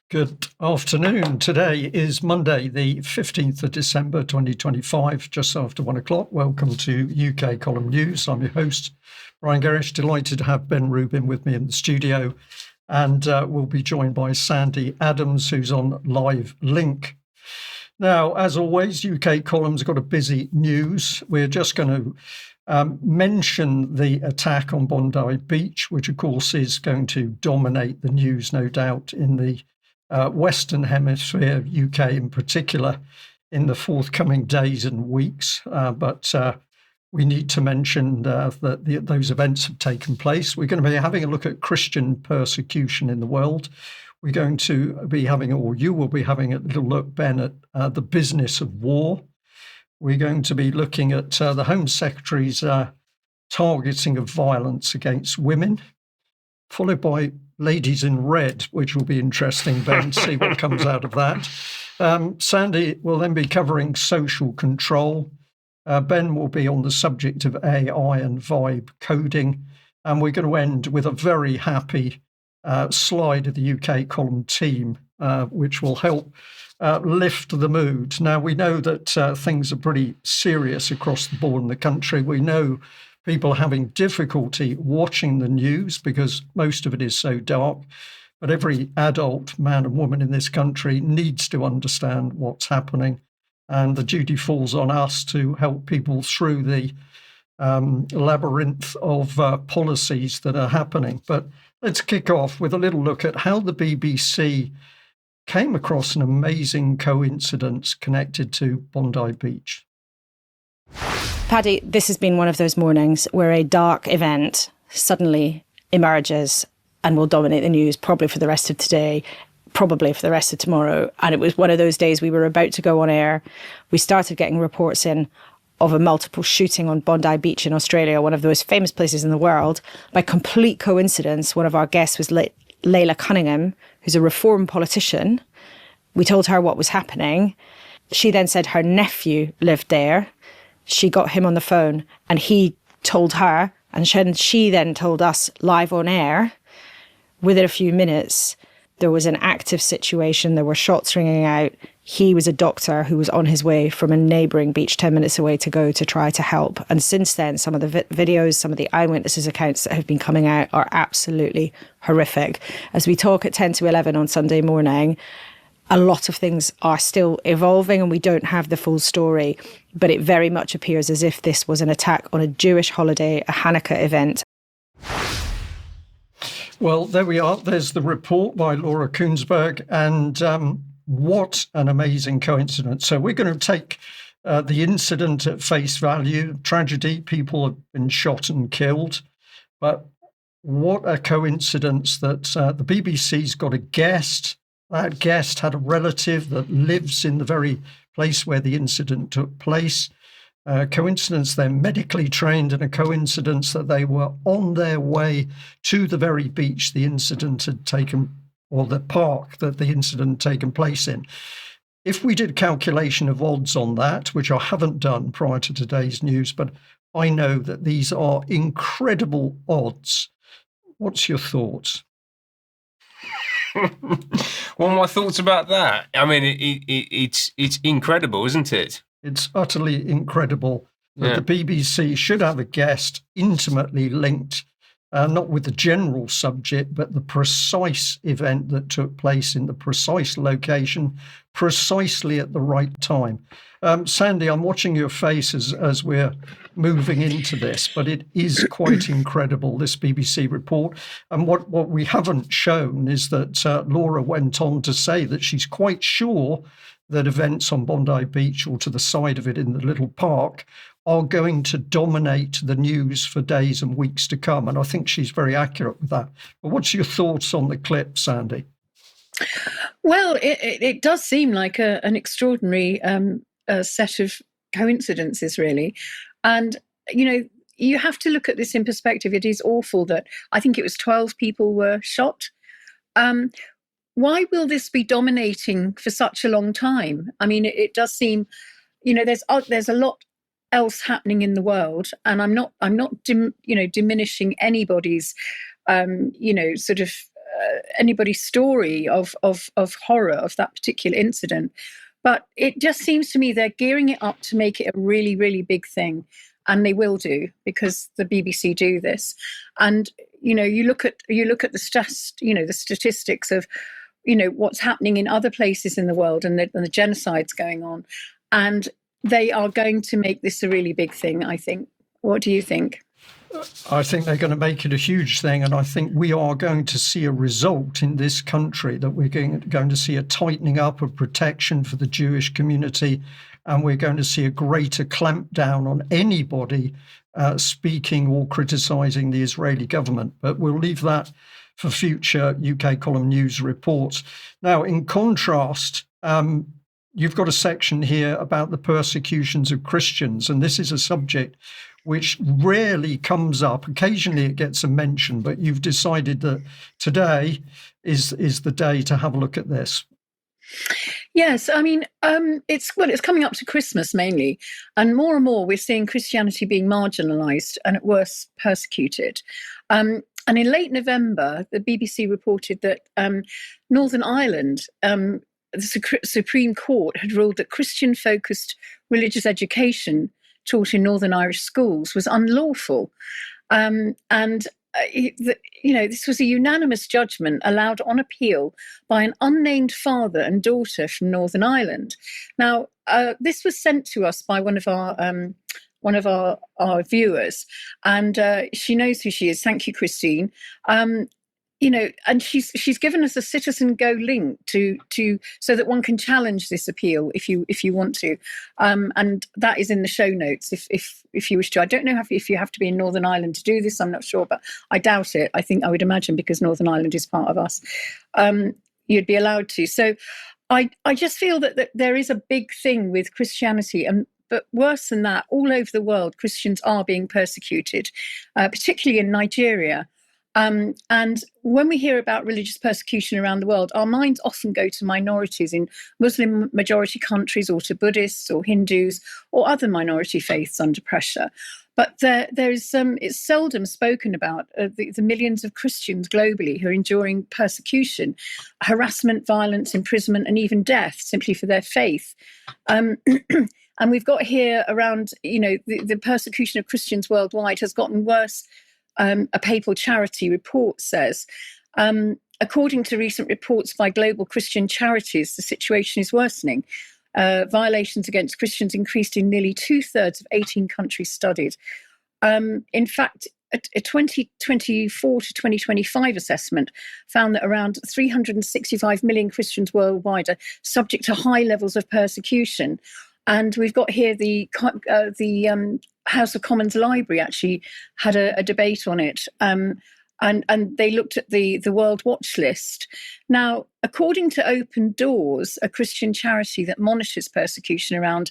Good afternoon. Today is Monday, the 15th of December, 2025, just after 1 o'clock. Welcome to UK Column News. I'm your host, Brian Gerrish. Delighted to have Ben Rubin with me in the studio. And we'll be joined by Sandi Adams, who's on live link. Now, as always, UK Column's got a busy news. We're just going to mention the attack on Bondi Beach, which, of course, is going to dominate the news, no doubt, in the Western Hemisphere, UK in particular, in the forthcoming days and weeks. But we need to mention that those events have taken place. We're going to be having a look at Christian persecution in the world. We're going to be having, or you will be having a little look, Ben, at the business of war. We're going to be looking at the Home Secretary's targeting of violence against women, followed by Ladies in Red, which will be interesting, Ben, to see what comes out of that. Sandi will then be covering social control. Ben will be on the subject of AI and vibe coding. And we're going to end with a very happy slide of the UK column team, which will help lift the mood. Now, we know that things are pretty serious across the board in the country. We know people are having difficulty watching the news because most of it is so dark. But every adult man and woman in this country needs to understand what's happening. And the duty falls on us to help people through the labyrinth of policies that are happening. But let's kick off with a little look at how the BBC came across an amazing coincidence connected to Bondi Beach. Paddy, this has been one of those mornings where a dark event suddenly emerges and will dominate the news probably for the rest of today, probably for the rest of tomorrow. And it was one of those days we were about to go on air. We started getting reports in of a multiple shooting on Bondi Beach in Australia, one of the most famous places in the world. By complete coincidence, one of our guests was Layla Cunningham, who's a Reform politician. We told her what was happening. She then said her nephew lived there. She got him on the phone and he told her, and she then told us live on air. Within a few minutes, there was an active situation. There were shots ringing out. He was a doctor who was on his way from a neighbouring beach 10 minutes away to go to try to help. And since then, some of the videos, some of the eyewitnesses' accounts that have been coming out are absolutely horrific. As we talk at 10 to 11 on Sunday morning, a lot of things are still evolving and we don't have the full story, but it very much appears as if this was an attack on a Jewish holiday, a Hanukkah event. Well, there we are. There's the report by Laura Kunsberg, and what an amazing coincidence. So we're going to take the incident at face value, tragedy, people have been shot and killed, but what a coincidence that the BBC's got a guest. That guest had a relative that lives in the very place where the incident took place. Coincidence they're medically trained, and a coincidence that they were on their way to the very beach the incident had taken, or the park that the incident had taken place in. If we did calculation of odds on that, which I haven't done prior to today's news, but I know that these are incredible odds. What's your thoughts? What are my thoughts about that? I mean, it's incredible, isn't it? It's utterly incredible that the BBC should have a guest intimately linked, not with the general subject, but the precise event that took place in the precise location, precisely at the right time. Sandi, I'm watching your face as we're moving into this, but it is quite incredible, this BBC report. And what we haven't shown is that Laura went on to say that she's quite sure that events on Bondi Beach or to the side of it in the little park are going to dominate the news for days and weeks to come. And I think she's very accurate with that. But what's your thoughts on the clip, Sandi? Well, it does seem like an extraordinary set of coincidences, really. And, you have to look at this in perspective. It is awful that I think it was 12 people were shot. Why will this be dominating for such a long time? I mean, it does seem, there's a lot else happening in the world, and I'm not diminishing anybody's, sort of anybody's story of horror of that particular incident. But it just seems to me they're gearing it up to make it a really, really big thing. And they will do, because the BBC do this. And, you look at the statistics of, what's happening in other places in the world, and the genocides going on. And they are going to make this a really big thing, I think. What do you think? I think they're going to make it a huge thing, and I think we are going to see a result in this country, that we're going to see a tightening up of protection for the Jewish community, and we're going to see a greater clampdown on anybody speaking or criticising the Israeli government. But we'll leave that for future UK Column News reports. Now, in contrast, you've got a section here about the persecutions of Christians, and this is a subject which rarely comes up. Occasionally it gets a mention, but you've decided that today is the day to have a look at this. Yes, I mean, it's coming up to Christmas mainly, and more we're seeing Christianity being marginalised and at worst persecuted. And in late November, the BBC reported that Northern Ireland, the Supreme Court had ruled that Christian-focused religious education taught in Northern Irish schools was unlawful. This was a unanimous judgment allowed on appeal by an unnamed father and daughter from Northern Ireland. Now, this was sent to us by one of our viewers, and she knows who she is. Thank you, Christine. And she's given us a Citizen Go link to so that one can challenge this appeal if you want to, and that is in the show notes if you wish to. I don't know if you have to be in Northern Ireland to do this. I'm not sure, but I doubt it. I would imagine because Northern Ireland is part of us, you'd be allowed to. So I just feel that there is a big thing with Christianity, but worse than that, all over the world, Christians are being persecuted, particularly in Nigeria. And when we hear about religious persecution around the world, our minds often go to minorities in Muslim majority countries, or to Buddhists or Hindus or other minority faiths under pressure. But it's seldom spoken about the millions of Christians globally who are enduring persecution, harassment, violence, imprisonment, and even death simply for their faith. And we've got here around, the persecution of Christians worldwide has gotten worse. A papal charity report says, according to recent reports by global Christian charities, the situation is worsening. Violations against Christians increased in nearly 2/3 of 18 countries studied. In fact, a 2024 to 2025 assessment found that around 365 million Christians worldwide are subject to high levels of persecution. And we've got here the House of Commons Library actually had a debate on it, and they looked at the World Watch List. Now, according to Open Doors, a Christian charity that monitors persecution around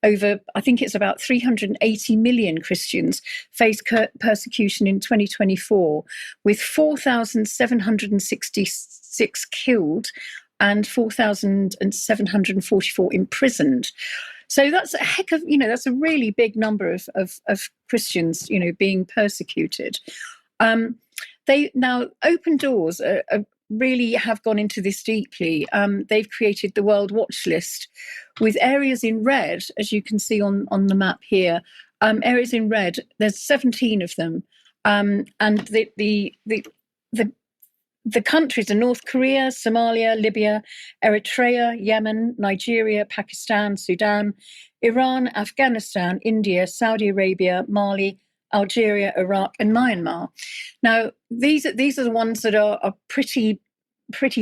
over, I think it's about 380 million Christians faced persecution in 2024, with 4,766 killed and 4,744 imprisoned. So that's a heck of, that's a really big number of Christians, being persecuted. Now, Open Doors really have gone into this deeply. They've created the World Watch List with areas in red, as you can see on the map here. Areas in red, there's 17 of them. And the countries are North Korea, Somalia, Libya, Eritrea, Yemen, Nigeria, Pakistan, Sudan, Iran, Afghanistan, India, Saudi Arabia, Mali, Algeria, Iraq, and Myanmar. Now, these are the ones that are pretty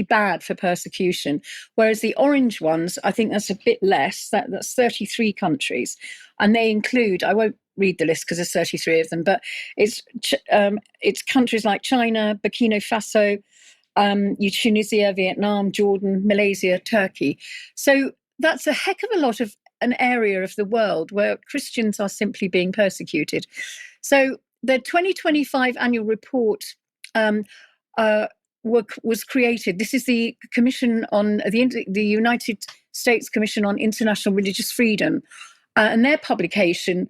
bad for persecution, whereas the orange ones, I think that's a bit less. That's 33 countries, and they include, I won't read the list because there's 33 of them, but it's countries like China, Burkina Faso, Tunisia, Vietnam, Jordan, Malaysia, Turkey. So that's a heck of a lot of an area of the world where Christians are simply being persecuted. So the 2025 annual report was created. This is the Commission on the United States Commission on International Religious Freedom, and their publication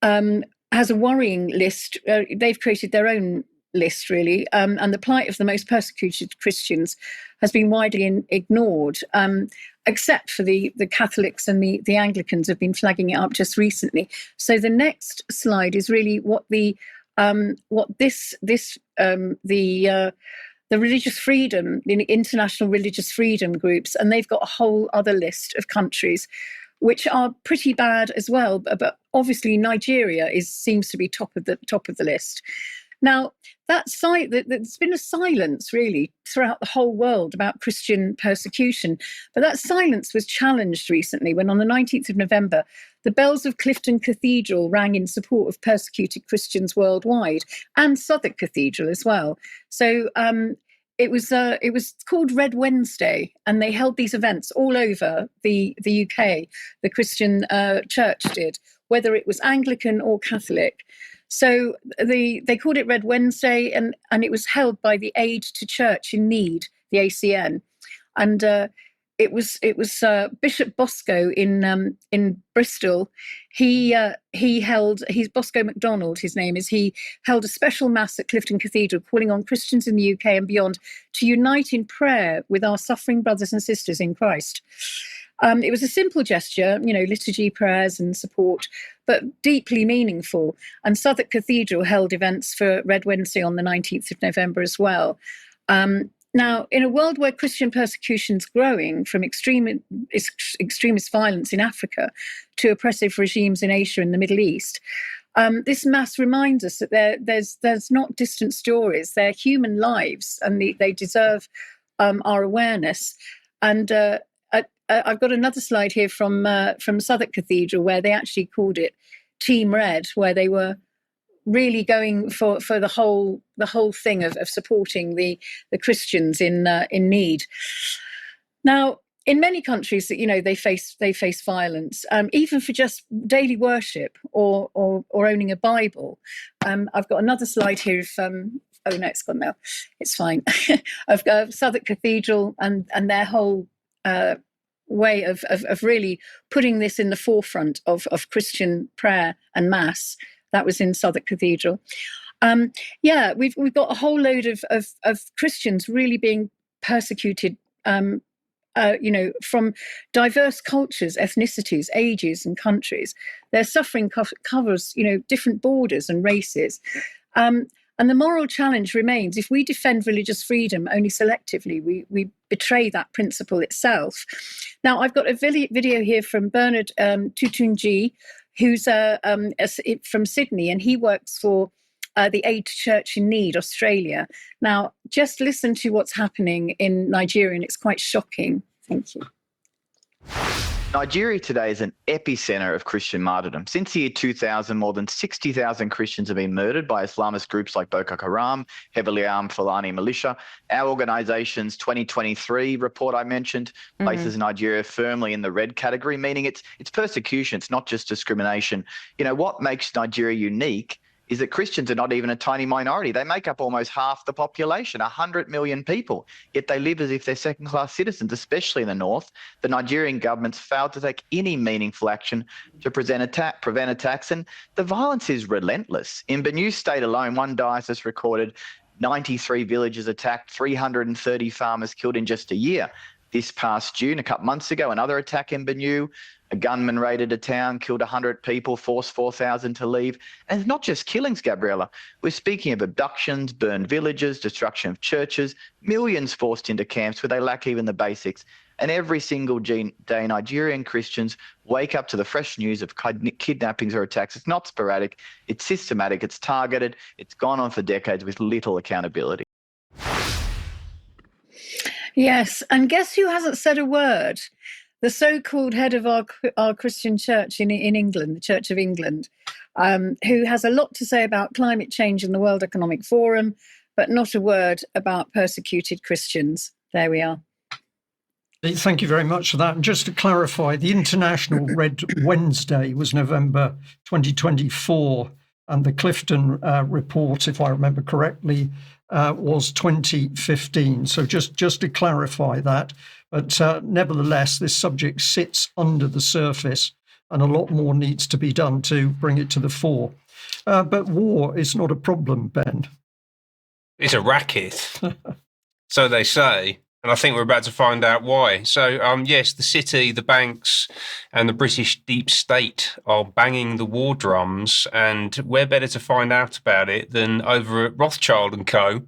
has a worrying list. They've created their own list, really, and the plight of the most persecuted Christians has been widely ignored, except for the Catholics and the Anglicans have been flagging it up just recently. So the next slide is really what the religious freedom, the international religious freedom groups, and they've got a whole other list of countries which are pretty bad as well. But obviously Nigeria seems to be top of the list. Now, there's been a silence really throughout the whole world about Christian persecution, but that silence was challenged recently when on the 19th of November, the bells of Clifton Cathedral rang in support of persecuted Christians worldwide, and Southwark Cathedral as well. So it was called Red Wednesday, and they held these events all over the UK. The Christian church did, whether it was Anglican or Catholic. So they called it Red Wednesday, and it was held by the Aid to Church in Need, the ACN, and it was Bishop Bosco in Bristol. He's Bosco MacDonald, his name is. He held a special mass at Clifton Cathedral, calling on Christians in the UK and beyond to unite in prayer with our suffering brothers and sisters in Christ. It was a simple gesture, liturgy, prayers and support, but deeply meaningful. And Southwark Cathedral held events for Red Wednesday on the 19th of November as well. Now, in a world where Christian persecution is growing from extremist violence in Africa to oppressive regimes in Asia and the Middle East, this mass reminds us that there's not distant stories, they're human lives, and they deserve our awareness. And I've got another slide here from Southwark Cathedral where they actually called it Team Red, where they were really going for the whole thing of supporting the Christians in need. Now, in many countries, they face violence, even for just daily worship or owning a Bible. I've got another slide here oh no, it's gone now. It's fine. Of Southwark Cathedral and their whole way of really putting this in the forefront of Christian prayer and mass. That was in Southwark Cathedral. We've got a whole load of Christians really being persecuted, from diverse cultures, ethnicities, ages, and countries. Their suffering covers, different borders and races. And the moral challenge remains: if we defend religious freedom only selectively, we betray that principle itself. Now, I've got a video here from Bernard Tutunji, who's from Sydney, and he works for the Aid to Church in Need, Australia. Now, just listen to what's happening in Nigeria, and it's quite shocking. Thank you. Nigeria today is an epicenter of Christian martyrdom. Since the year 2000, more than 60,000 Christians have been murdered by Islamist groups like Boko Haram, heavily armed Fulani militia. Our organisation's 2023 report I mentioned places Nigeria firmly in the red category, meaning it's persecution, it's not just discrimination. What makes Nigeria unique is that Christians are not even a tiny minority. They make up almost half the population, 100 million people, yet they live as if they're second-class citizens, especially in the north. The Nigerian government's failed to take any meaningful action to prevent attacks, and the violence is relentless. In Benue State alone, one diocese recorded 93 villages attacked, 330 farmers killed in just a year. This past June, a couple months ago, another attack in Benue. A gunman raided a town, killed 100 people, forced 4,000 to leave. And it's not just killings, Gabriella. We're speaking of abductions, burned villages, destruction of churches, millions forced into camps where they lack even the basics. And every single day, Nigerian Christians wake up to the fresh news of kidnappings or attacks. It's not sporadic, it's systematic, it's targeted, it's gone on for decades with little accountability. Yes, and guess who hasn't said a word? The so-called head of our Christian church in England, the Church of England, who has a lot to say about climate change in the World Economic Forum, but not a word about persecuted Christians. There we are. Thank you very much for that. And just to clarify, the International Red Wednesday was November 2024, and the Clifton report, if I remember correctly, was 2015. So just to clarify that. But nevertheless, this subject sits under the surface, and a lot more needs to be done to bring it to the fore. But war is not a problem, Ben. It's a racket. So they say. And I think we're about to find out why. So, yes, the city, the banks, and the British deep state are banging the war drums. And where better to find out about it than over at Rothschild & Co.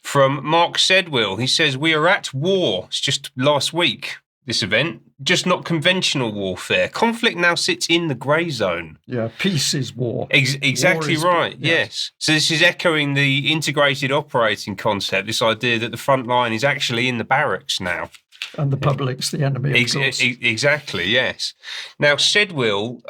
From Mark Sedwill. He says, "We are at war." It's just last week, this event. Just not conventional warfare. Conflict now sits in the grey zone. Yeah, peace is war. Exactly War is, right, yes. So this is echoing the integrated operating concept, this idea that the front line is actually in the barracks now. And the public's the enemy, of course. Exactly, yes. Now, Sedwill,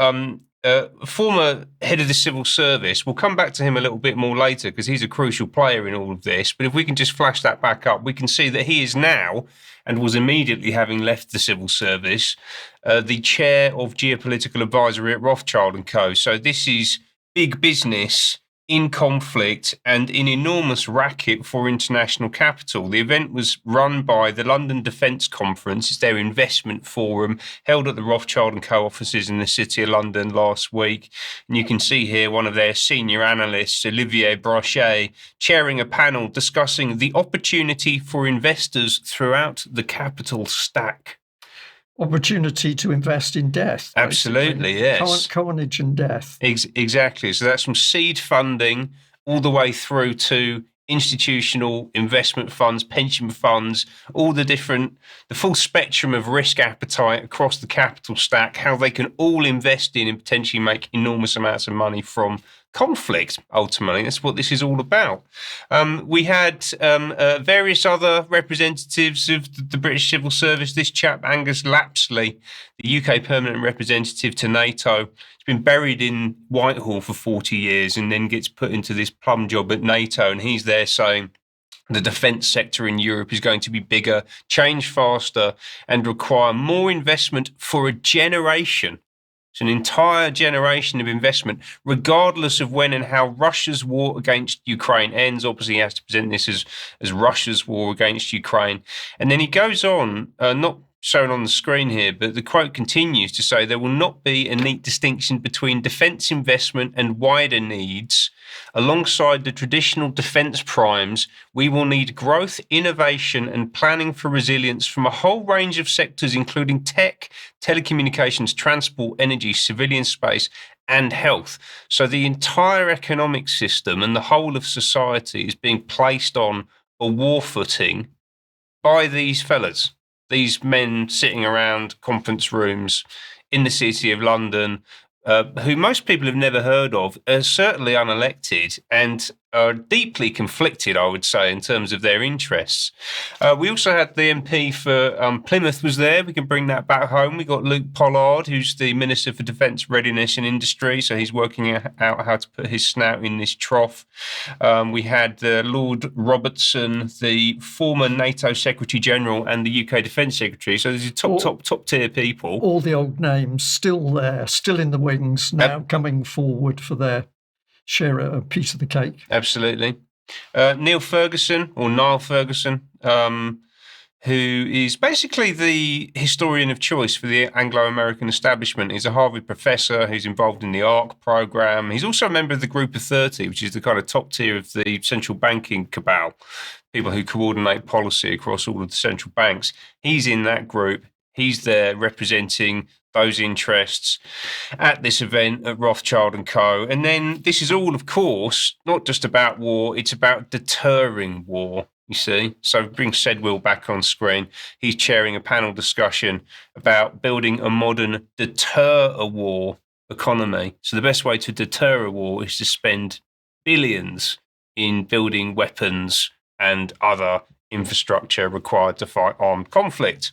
former head of the civil service, we'll come back to him a little bit more later because he's a crucial player in all of this. But if we can just flash that back up, we can see that he is now, and was immediately having left the civil service, the chair of geopolitical advisory at Rothschild & Co. So this is big business in conflict and in enormous racket for international capital. The event was run by the London Defence Conference. It's their investment forum held at the Rothschild & Co offices in the City of London last week. And you can see here one of their senior analysts, Olivier Brachet, chairing a panel discussing the opportunity for investors throughout the capital stack. Opportunity to invest in death. Absolutely, basically. yes. Carnage and death. Exactly. So that's from seed funding all the way through to institutional investment funds, pension funds, all the full spectrum of risk appetite across the capital stack, how they can all invest in and potentially make enormous amounts of money from conflict, ultimately. That's what this is all about. We had various other representatives of the British Civil Service. This chap, Angus Lapsley, the UK permanent representative to NATO, has been buried in Whitehall for 40 years and then gets put into this plum job at NATO. And he's there saying the defence sector in Europe is going to be bigger, change faster, and require more investment for a generation. It's an entire generation of investment, regardless of when and how Russia's war against Ukraine ends. Obviously, he has to present this as Russia's war against Ukraine. And then he goes on, not shown on the screen here, but the quote continues to say there will not be a neat distinction between defence investment and wider needs. Alongside the traditional defence primes, we will need growth, innovation and planning for resilience from a whole range of sectors, including tech, telecommunications, transport, energy, civilian space and health. So the entire economic system and the whole of society is being placed on a war footing by these fellas. These men sitting around conference rooms in the City of London, who most people have never heard of, are certainly unelected and are deeply conflicted, I would say, in terms of their interests. We also had the MP for Plymouth was there. We can bring that back home. We got Luke Pollard, who's the Minister for Defence Readiness and Industry. So he's working out how to put his snout in this trough. We had Lord Robertson, the former NATO Secretary General and the UK Defence Secretary. So these are top tier people. All the old names still there, still in the wings, now coming forward for their share a piece of the cake. Absolutely. Niall Ferguson, who is basically the historian of choice for the Anglo-American establishment. He's a Harvard professor who's involved in the ARC program. He's also a member of the Group of 30, which is the kind of top tier of the central banking cabal, people who coordinate policy across all of the central banks. He's in that group. He's there representing those interests at this event at Rothschild & Co. And then this is all, of course, not just about war, it's about deterring war, you see. So bring Sedwill back on screen. He's chairing a panel discussion about building a modern deter-a-war economy. So the best way to deter a war is to spend billions in building weapons and other infrastructure required to fight armed conflict.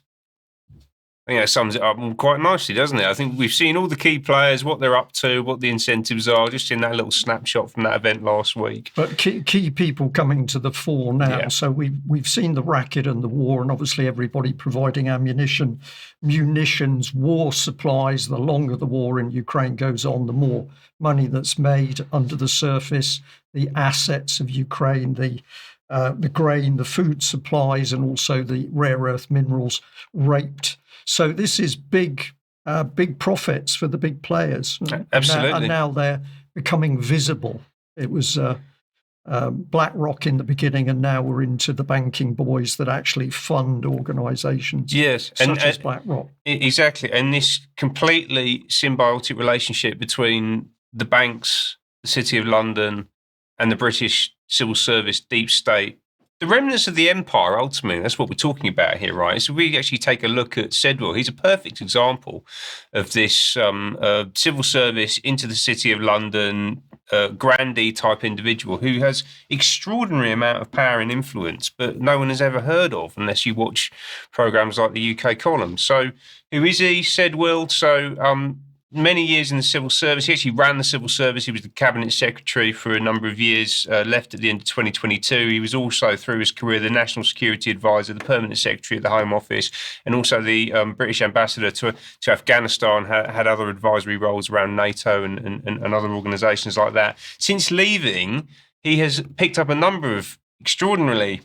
I think that sums it up quite nicely, doesn't it? I think we've seen all the key players, what they're up to, what the incentives are, just in that little snapshot from that event last week. But key people coming to the fore now. Yeah. So we've seen the racket and the war, and obviously everybody providing ammunition, munitions, war supplies. The longer the war in Ukraine goes on, the more money that's made under the surface, the assets of Ukraine, the grain, the food supplies, and also the rare earth minerals raped. So this is big profits for the big players. Absolutely. And now they're becoming visible. It was BlackRock in the beginning, and now we're into the banking boys that actually fund organisations. Yes, such as BlackRock. Exactly, and this completely symbiotic relationship between the banks, the City of London, and the British civil service deep state. The remnants of the empire, ultimately, that's what we're talking about here, right? So we actually take a look at Sedwill. He's a perfect example of this civil service into the City of London, grandee type individual who has extraordinary amount of power and influence, but no one has ever heard of unless you watch programs like the UK Column. So who is he? Sedwill. So many years in the civil service. He actually ran the civil service. He was the cabinet secretary for a number of years, left at the end of 2022. He was also, through his career, the national security advisor, the permanent secretary at the Home Office, and also the British ambassador to Afghanistan, had other advisory roles around NATO and other organisations like that. Since leaving, he has picked up a number of extraordinarily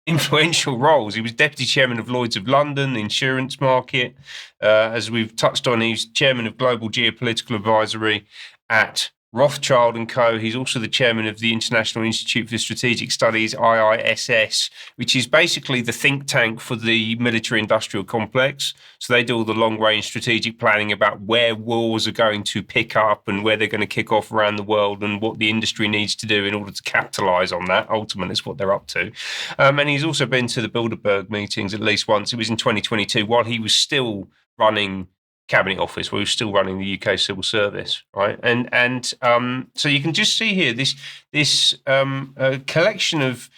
influential roles. He was deputy chairman of Lloyd's of London, the insurance market. As we've touched on, he's chairman of Global Geopolitical Advisory at Rothschild & Co. He's also the chairman of the International Institute for Strategic Studies, IISS, which is basically the think tank for the military-industrial complex. So they do all the long-range strategic planning about where wars are going to pick up and where they're going to kick off around the world and what the industry needs to do in order to capitalise on that. Ultimately, it's what they're up to. And he's also been to the Bilderberg meetings at least once. It was in 2022 while he was still running Cabinet Office, where he was still running the UK Civil Service, right? And so you can just see here this collection of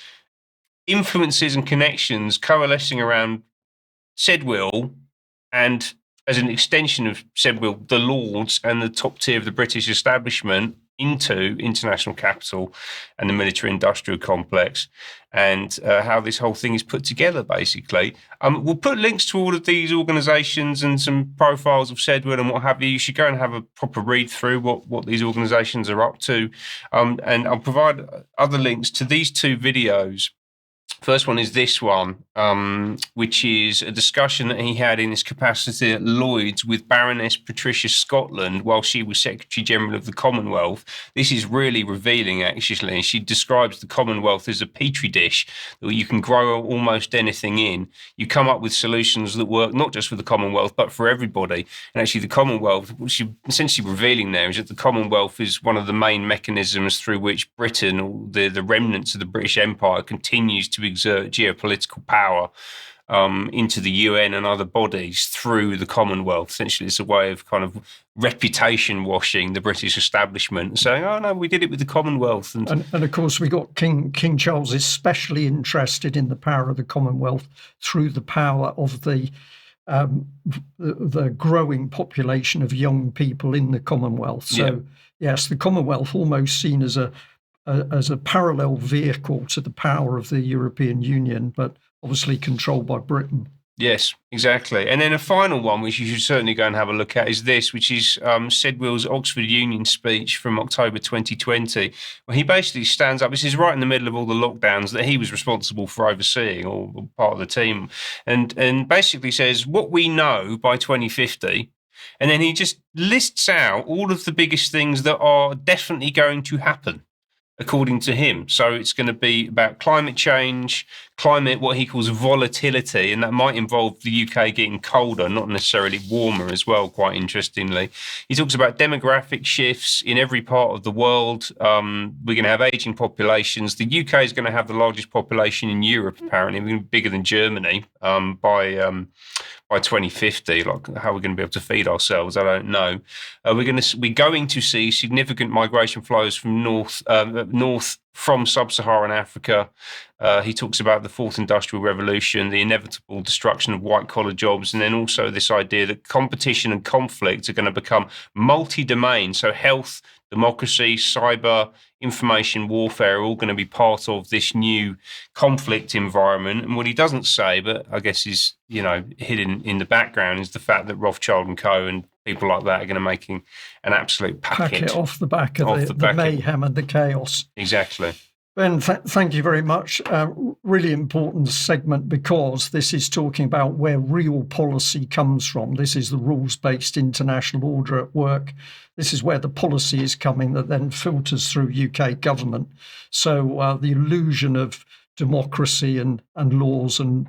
influences and connections coalescing around Sedwill, and as an extension of Sedwill, the Lords and the top tier of the British establishment into international capital and the military-industrial complex, and how this whole thing is put together, basically. We'll put links to all of these organisations and some profiles of Sedwill and what have you. You should go and have a proper read through what these organisations are up to. And I'll provide other links to these two videos. First one is this one, which is a discussion that he had in his capacity at Lloyd's with Baroness Patricia Scotland while she was Secretary General of the Commonwealth. This is really revealing, actually. She describes the Commonwealth as a petri dish that you can grow almost anything in. You come up with solutions that work not just for the Commonwealth, but for everybody. And actually, the Commonwealth, what she's essentially revealing there is that the Commonwealth is one of the main mechanisms through which Britain, or the remnants of the British Empire, continues to exert geopolitical power into the UN and other bodies through the Commonwealth. Essentially, it's a way of kind of reputation washing the British establishment and saying, oh no, we did it with the Commonwealth. And of course, we got King Charles is especially interested in the power of the Commonwealth through the power of the growing population of young people in the Commonwealth. So yes, the Commonwealth almost seen as a parallel vehicle to the power of the European Union, but obviously controlled by Britain. Yes, exactly. And then a final one, which you should certainly go and have a look at, is this, which is Sedwill's Oxford Union speech from October 2020, where he basically stands up. This is right in the middle of all the lockdowns that he was responsible for overseeing, or part of the team, and basically says what we know by 2050. And then he just lists out all of the biggest things that are definitely going to happen, according to him. So it's going to be about climate change, what he calls volatility, and that might involve the UK getting colder, not necessarily warmer as well, quite interestingly. He talks about demographic shifts in every part of the world. We're going to have ageing populations. The UK is going to have the largest population in Europe, apparently, bigger than Germany by 2050. Like, how we're going to be able to feed ourselves, I don't know. We're going to see significant migration flows from north from sub-Saharan Africa. He talks about the fourth industrial revolution, the inevitable destruction of white-collar jobs, and then also this idea that competition and conflict are going to become multi-domain. So health, democracy, cyber, information warfare are all going to be part of this new conflict environment. And what he doesn't say, but I guess is, hidden in the background, is the fact that Rothschild & Co. and people like that are going to making an absolute packet off the back of the mayhem and the chaos. Exactly. Ben, thank you very much. Really important segment, because this is talking about where real policy comes from. This is the rules-based international order at work. This is where the policy is coming that then filters through UK government. So the illusion of democracy and laws and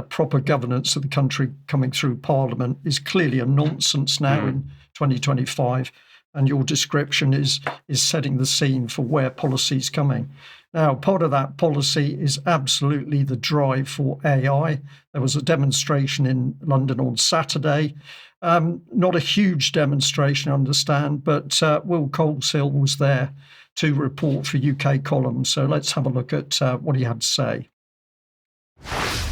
proper governance of the country coming through Parliament is clearly a nonsense now in 2025. And your description is setting the scene for where policy is coming. Now, part of that policy is absolutely the drive for AI. There was a demonstration in London on Saturday. Not a huge demonstration, I understand, but Will Coleshill was there to report for UK Column. So let's have a look at what he had to say.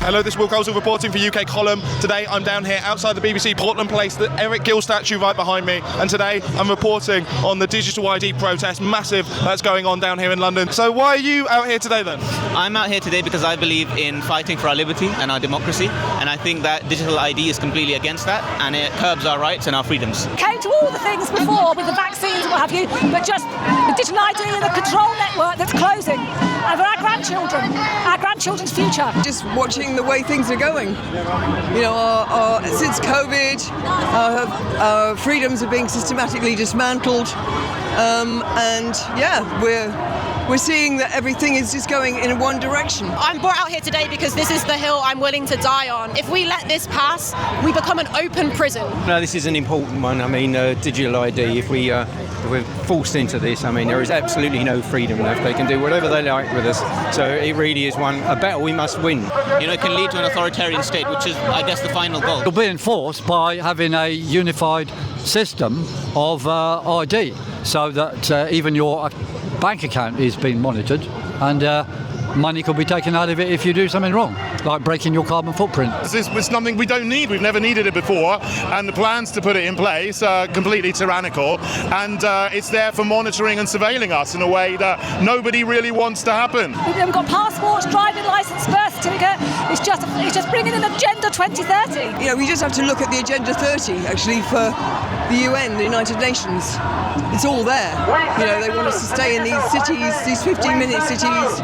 Hello, this is Will Coleshill reporting for UK Column. Today I'm down here outside the BBC Portland Place, the Eric Gill statue right behind me, and today I'm reporting on the digital ID protest, massive, that's going on down here in London. So why are you out here today then? I'm out here today because I believe in fighting for our liberty and our democracy, and I think that digital ID is completely against that, and it curbs our rights and our freedoms. Came to all the things before with the vaccines and what have you, but just the digital ID and the control network that's closing over our grandchildren's future. Just watching the way things are going. You know, since COVID, our freedoms are being systematically dismantled, and yeah, we're seeing that everything is just going in one direction. I'm brought out here today because this is the hill I'm willing to die on. If we let this pass, we become an open prison. No, this is an important one. I mean, digital ID, if we're forced into this, I mean, there is absolutely no freedom left. They can do whatever they like with us. So it really is a battle we must win. You know, it can lead to an authoritarian state, which is, I guess, the final goal. It'll be enforced by having a unified system of ID, so that even your bank account is being monitored, and money could be taken out of it if you do something wrong, like breaking your carbon footprint. This is something we don't need. We've never needed it before, and the plans to put it in place are completely tyrannical, and it's there for monitoring and surveilling us in a way that nobody really wants to happen. We've then got passports, driving licence, birth certificate. It's just bringing in Agenda 2030. You know, we just have to look at the Agenda 30 actually for the UN, the United Nations. It's all there. You know, they want us to stay in these cities, these 15-minute cities.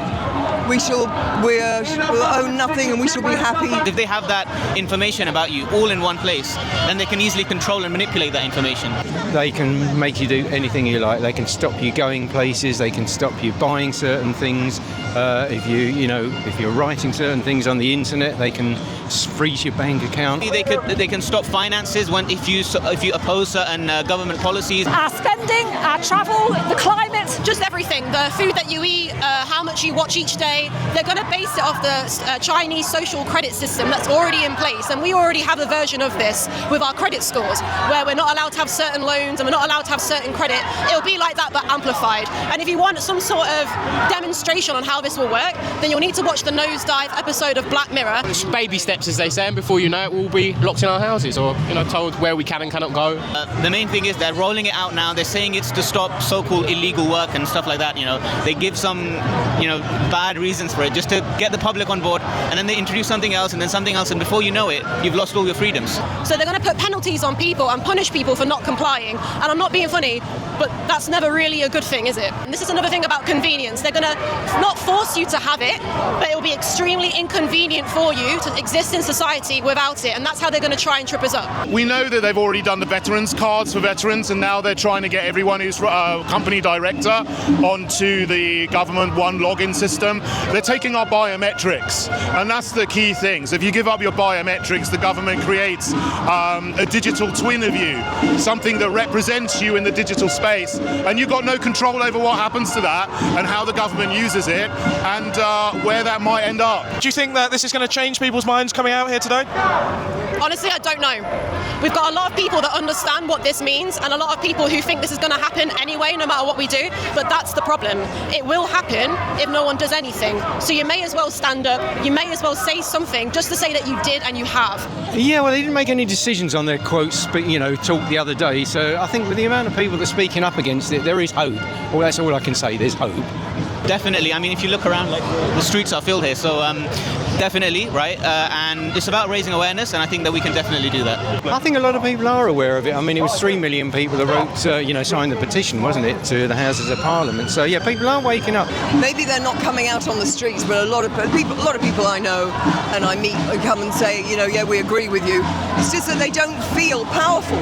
We'll own nothing and we shall be happy. If they have that information about you all in one place, then they can easily control and manipulate that information. They can make you do anything you like. They can stop you going places. They can stop you buying certain things. If you're writing certain things on the internet, they can freeze your bank account. They can stop finances if you oppose certain government policies. Our spending, our travel, the climate, Just everything, the food that you eat, how much you watch each day. They're going to base it off the Chinese social credit system that's already in place. And we already have a version of this with our credit scores, where we're not allowed to have certain loans and we're not allowed to have certain credit. It'll be like that, but amplified. And if you want some sort of demonstration on how this will work, then you'll need to watch the Nosedive episode of Black Mirror. Baby steps, as they say, and before you know it, we'll be locked in our houses or told where we can and cannot go. The main thing is they're rolling it out now. They're saying it's to stop so-called illegal work and stuff like that. They give some bad reasons for it just to get the public on board, and then they introduce something else and then something else, and before you know it, you've lost all your freedoms. So they're going to put penalties on people and punish people for not complying. And I'm not being funny, but that's never really a good thing, is it? And this is another thing about convenience. They're going to not force you to have it, but it'll be extremely inconvenient for you to exist in society without it, and that's how they're going to try and trip us up. We know that they've already done the veterans cards for veterans, and now they're trying to get everyone who's a company director onto the government one login system. They're taking our biometrics, and that's the key thing. So if you give up your biometrics, the government creates a digital twin of you, something that represents you in the digital space, and you've got no control over what happens to that and how the government uses it and where that might end up. Do you think that this is going to change people's minds coming out here today? Honestly, I don't know. We've got a lot of people that understand what this means and a lot of people who think this is going to happen anyway, no matter what we do, but that's the problem. It will happen if no one does anything. So you may as well stand up, you may as well say something just to say that you did and you have. Yeah, well, they didn't make any decisions on their quotes, talk the other day, so I think with the amount of people that are speaking up against it, there is hope. Well, that's all I can say, there's hope. Definitely. I mean, if you look around, the streets are filled here, so definitely, right? And it's about raising awareness, and I think that we can definitely do that. I think a lot of people are aware of it. I mean, it was 3 million people that wrote, signed the petition, wasn't it, to the Houses of Parliament. So yeah, people are waking up. Maybe they're not coming out on the streets, but a lot of people I know and I meet come and say, yeah, we agree with you. It's just that they don't feel powerful.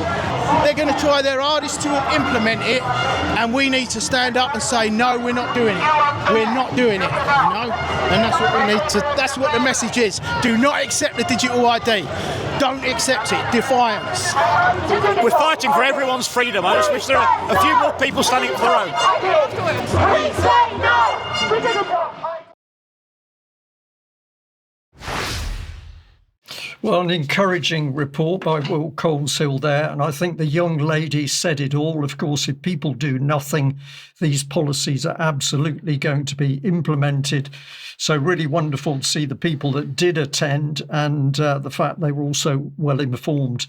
They're going to try their hardest to implement it, and we need to stand up and say, no, we're not doing it. We're not doing it, And that's what we need to. That's what the message is. Do not accept the digital ID. Don't accept it. Defiance. We're fighting for everyone's freedom. I just wish there are a few more people standing up for their own. We say no to digital. Well, an encouraging report by Will Coleshill there. And I think the young lady said it all. Of course, if people do nothing, these policies are absolutely going to be implemented. So really wonderful to see the people that did attend and the fact they were also well informed,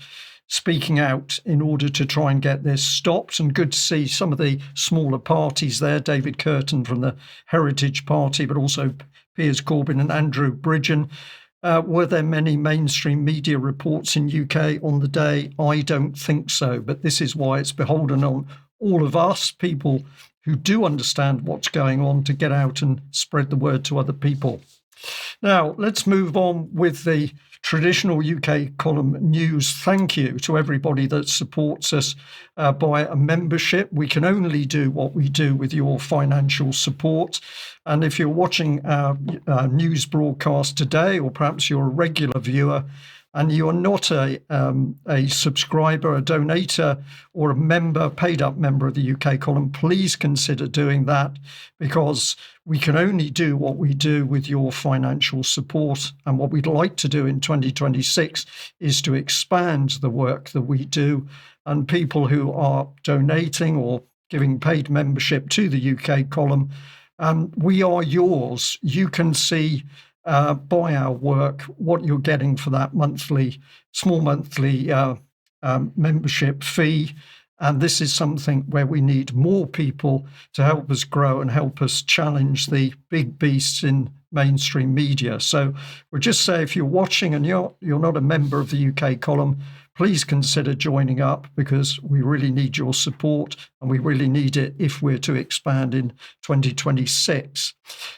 speaking out in order to try and get this stopped. And good to see some of the smaller parties there, David Curtin from the Heritage Party, but also Piers Corbyn and Andrew Bridgen. Were there many mainstream media reports in UK on the day? I don't think so, but this is why it's beholden on all of us, people who do understand what's going on, to get out and spread the word to other people. Now, let's move on with the traditional UK column news. Thank you to everybody that supports us by a membership. We can only do what we do with your financial support. And if you're watching our news broadcast today, or perhaps you're a regular viewer, and you are not a subscriber, a donator, or a member, paid-up member of the UK column, please consider doing that, because we can only do what we do with your financial support. And what we'd like to do in 2026 is to expand the work that we do. And people who are donating or giving paid membership to the UK column, we are yours. You can see by our work what you're getting for that small monthly membership fee. And this is something where we need more people to help us grow and help us challenge the big beasts in mainstream media. So we'll just say, if you're watching and you're not a member of the UK column, please consider joining up, because we really need your support, and we really need it if we're to expand in 2026.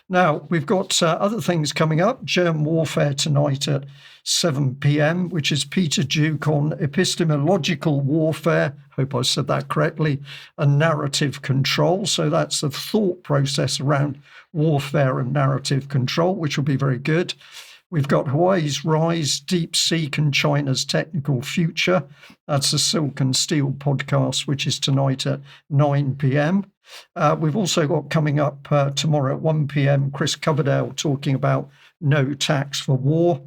Now, we've got other things coming up. Germ Warfare tonight at 7 p.m, which is Peter Duke on epistemological warfare, hope I said that correctly, and narrative control. So that's the thought process around warfare and narrative control, which will be very good. We've got Hawaii's Rise, Deep Seek and China's Technical Future. That's the Silk and Steel podcast, which is tonight at 9 p.m. We've also got coming up tomorrow at 1 p.m, Chris Coverdale talking about no tax for war.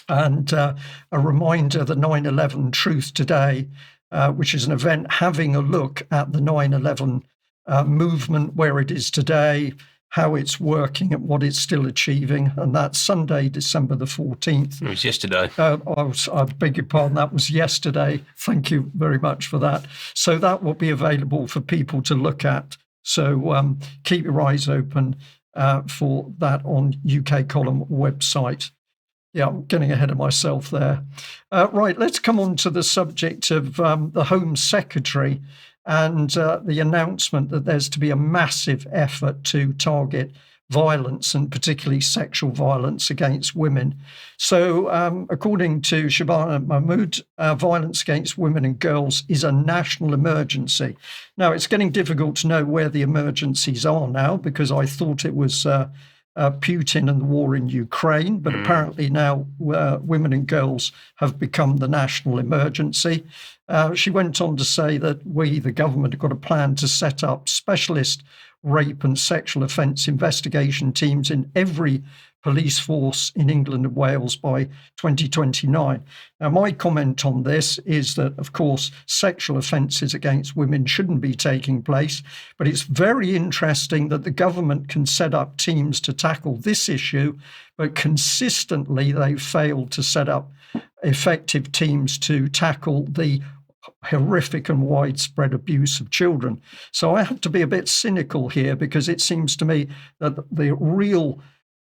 And a reminder, the 9/11 Truth Today, which is an event having a look at the 9/11 movement, where it is today, how it's working and what it's still achieving. And that's Sunday, December the 14th. It was yesterday. I beg your pardon, that was yesterday. Thank you very much for that. So that will be available for people to look at. So keep your eyes open for that on UK Column website. Yeah, I'm getting ahead of myself there. Right, let's come on to the subject of the Home Secretary and the announcement that there's to be a massive effort to target violence, and particularly sexual violence against women. So according to Shabana Mahmood, violence against women and girls is a national emergency. Now, it's getting difficult to know where the emergencies are now, because I thought it was Putin and the war in Ukraine, but apparently now women and girls have become the national emergency. She went on to say that we, the government, have got a plan to set up specialist rape and sexual offence investigation teams in every police force in England and Wales by 2029. Now, my comment on this is that, of course, sexual offences against women shouldn't be taking place, but it's very interesting that the government can set up teams to tackle this issue, but consistently they've failed to set up effective teams to tackle the horrific and widespread abuse of children. So I have to be a bit cynical here, because it seems to me that the real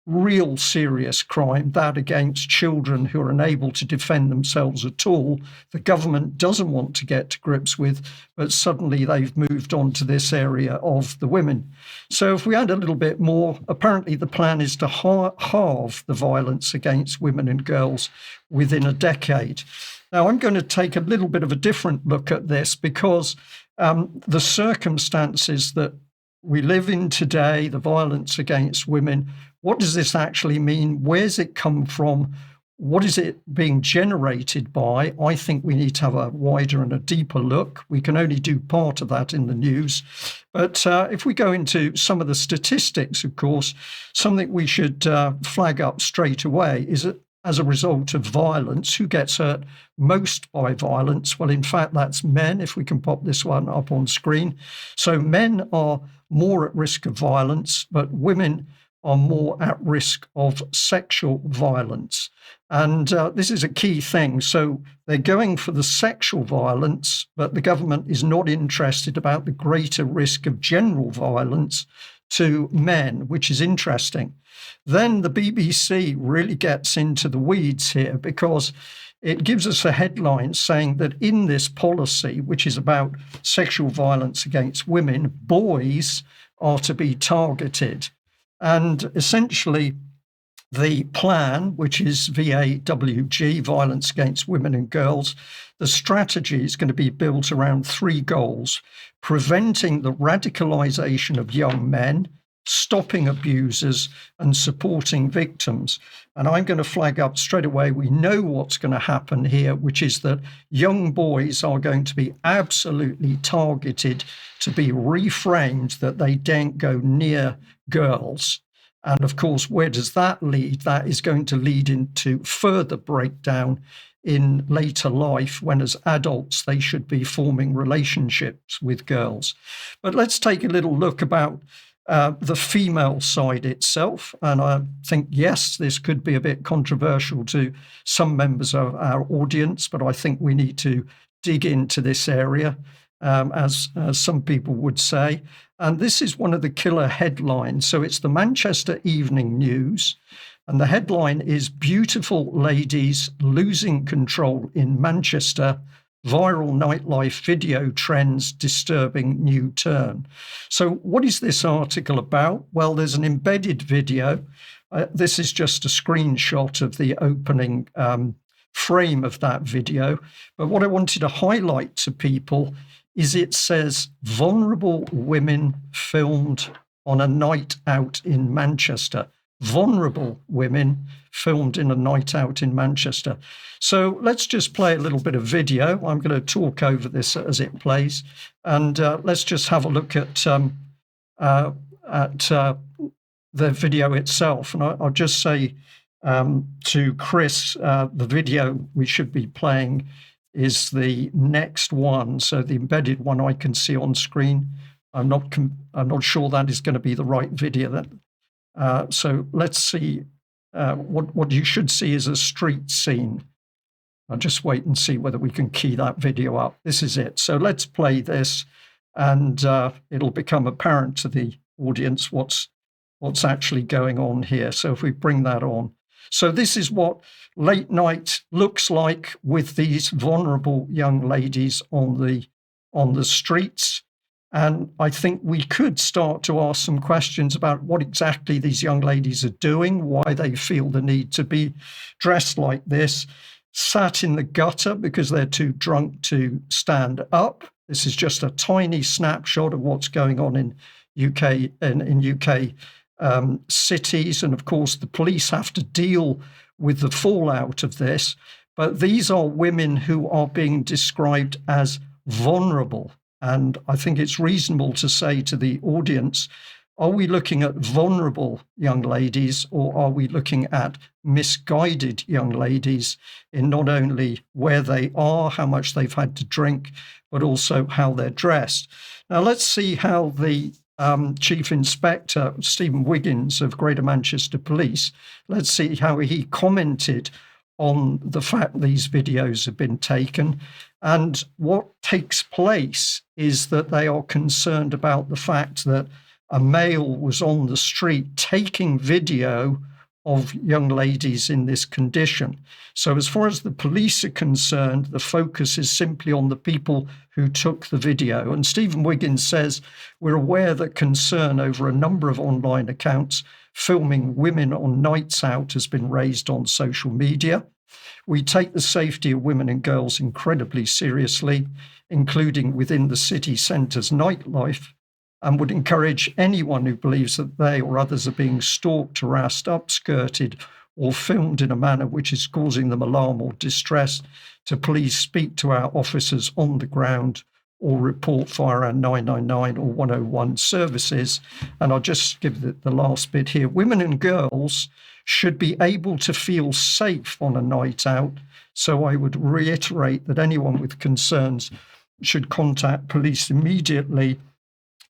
real serious crime, that against children who are unable to defend themselves at all, the government doesn't want to get to grips with, but suddenly they've moved on to this area of the women. So if we add a little bit more, apparently the plan is to halve the violence against women and girls within a decade. Now, I'm going to take a little bit of a different look at this because the circumstances that we live in today, the violence against women, what does this actually mean? Where's it come from? What is it being generated by? I think we need to have a wider and a deeper look. We can only do part of that in the news. But if we go into some of the statistics, of course, something we should flag up straight away is that as a result of violence, who gets hurt most by violence? Well, in fact, that's men, if we can pop this one up on screen. So men are more at risk of violence, but women are more at risk of sexual violence. And this is a key thing. So they're going for the sexual violence, but the government is not interested about the greater risk of general violence to men, which is interesting. Then the BBC really gets into the weeds here because it gives us a headline saying that in this policy, which is about sexual violence against women, boys are to be targeted. And essentially, the plan, which is VAWG, Violence Against Women and Girls, the strategy is going to be built around 3 goals: preventing the radicalisation of young men, stopping abusers, and supporting victims. And I'm going to flag up straight away, we know what's going to happen here, which is that young boys are going to be absolutely targeted, to be reframed that they daren't go near girls. And of course, where does that lead? That is going to lead into further breakdown in later life, when as adults they should be forming relationships with girls. But let's take a little look about the female side itself. And I think, yes, this could be a bit controversial to some members of our audience, but I think we need to dig into this area, as some people would say. And this is one of the killer headlines. So it's the Manchester Evening News. And the headline is "Beautiful Ladies Losing Control in Manchester. Viral nightlife video trends disturbing new turn." So what is this article about? Well, there's an embedded video. This is just a screenshot of the opening frame of that video. But what I wanted to highlight to people is it says vulnerable women filmed on a night out in Manchester. Vulnerable women filmed in a night out in Manchester. So let's just play a little bit of video. I'm going to talk over this as it plays, and let's just have a look at the video itself. And I'll just say to Chris, the video we should be playing is the next one. So the embedded one I can see on screen. I'm not sure that is going to be the right video. So let's see. What you should see is a street scene. I'll just wait and see whether we can key that video up. This is it. So let's play this, and it'll become apparent to the audience what's actually going on here. So if we bring that on. So this is what late night looks like with these vulnerable young ladies on the streets. And I think we could start to ask some questions about what exactly these young ladies are doing, why they feel the need to be dressed like this, sat in the gutter because they're too drunk to stand up. This is just a tiny snapshot of what's going on in UK cities. And of course, the police have to deal with the fallout of this. But these are women who are being described as vulnerable. And I think it's reasonable to say to the audience, are we looking at vulnerable young ladies, or are we looking at misguided young ladies in not only where they are, how much they've had to drink, but also how they're dressed? Now, let's see how the Chief Inspector, Stephen Wiggins of Greater Manchester Police, let's see how he commented on the fact these videos have been taken. And what takes place is that they are concerned about the fact that a male was on the street taking video of young ladies in this condition. So as far as the police are concerned, the focus is simply on the people who took the video. And Stephen Wiggins says, we're aware that concern over a number of online accounts filming women on nights out has been raised on social media. We take the safety of women and girls incredibly seriously, including within the city centre's nightlife, and would encourage anyone who believes that they or others are being stalked, harassed, upskirted, or filmed in a manner which is causing them alarm or distress to please speak to our officers on the ground or report via our 999 or 101 services. And I'll just give the last bit here. Women and girls should be able to feel safe on a night out. So I would reiterate that anyone with concerns should contact police immediately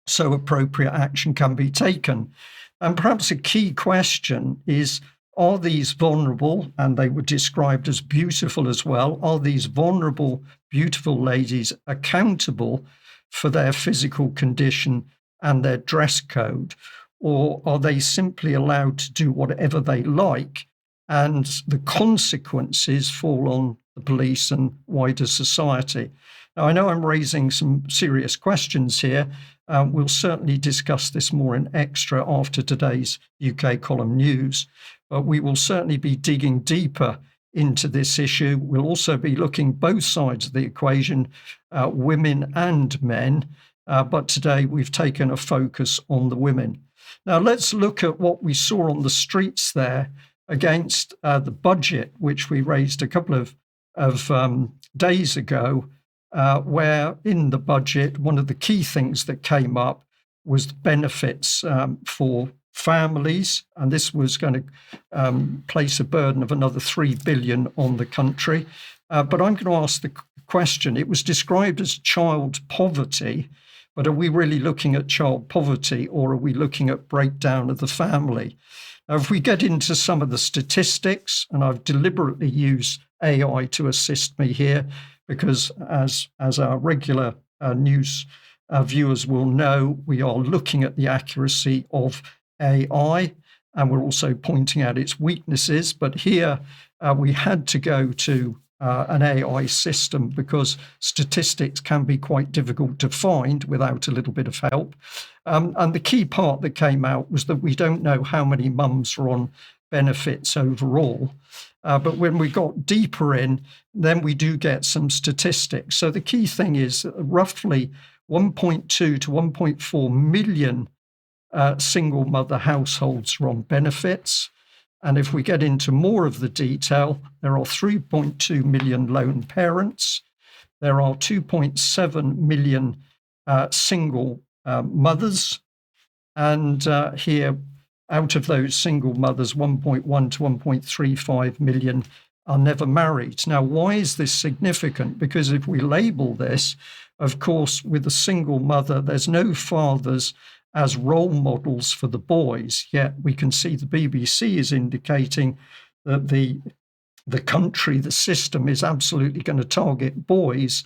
so appropriate action can be taken. And perhaps a key question is, are these vulnerable, and they were described as beautiful as well, are these vulnerable, beautiful ladies accountable for their physical condition and their dress code? Or are they simply allowed to do whatever they like and the consequences fall on the police and wider society? Now, I know I'm raising some serious questions here. We'll certainly discuss this more in extra after today's UK column news, but we will certainly be digging deeper into this issue. We'll also be looking both sides of the equation, women and men, but today we've taken a focus on the women. Now, let's look at what we saw on the streets there against the budget, which we raised a couple of days ago, where in the budget, one of the key things that came up was benefits for families, and this was going to place a burden of another 3 billion on the country. But I'm going to ask the question, it was described as child poverty, but are we really looking at child poverty, or are we looking at breakdown of the family? Now, if we get into some of the statistics, and I've deliberately used AI to assist me here, because as our regular news viewers will know, we are looking at the accuracy of AI, and we're also pointing out its weaknesses. But here we had to go to an AI system because statistics can be quite difficult to find without a little bit of help. And the key part that came out was that we don't know how many mums are on benefits overall. But when we got deeper in, then we do get some statistics. So the key thing is roughly 1.2 to 1.4 million single mother households are on benefits. And if we get into more of the detail, there are 3.2 million lone parents. There are 2.7 million single mothers. And here, out of those single mothers, 1.1 to 1.35 million are never married. Now, why is this significant? Because if we label this, of course, with a single mother, there's no fathers as role models for the boys, yet we can see the BBC is indicating that the country, the system is absolutely going to target boys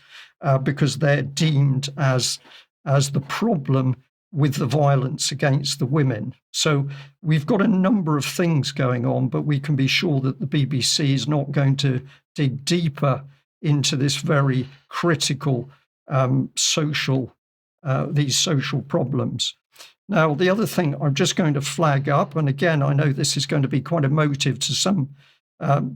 because they're deemed as the problem with the violence against the women. So we've got a number of things going on, but we can be sure that the BBC is not going to dig deeper into this very critical these social problems. Now, the other thing I'm just going to flag up, and again, I know this is going to be quite emotive to some,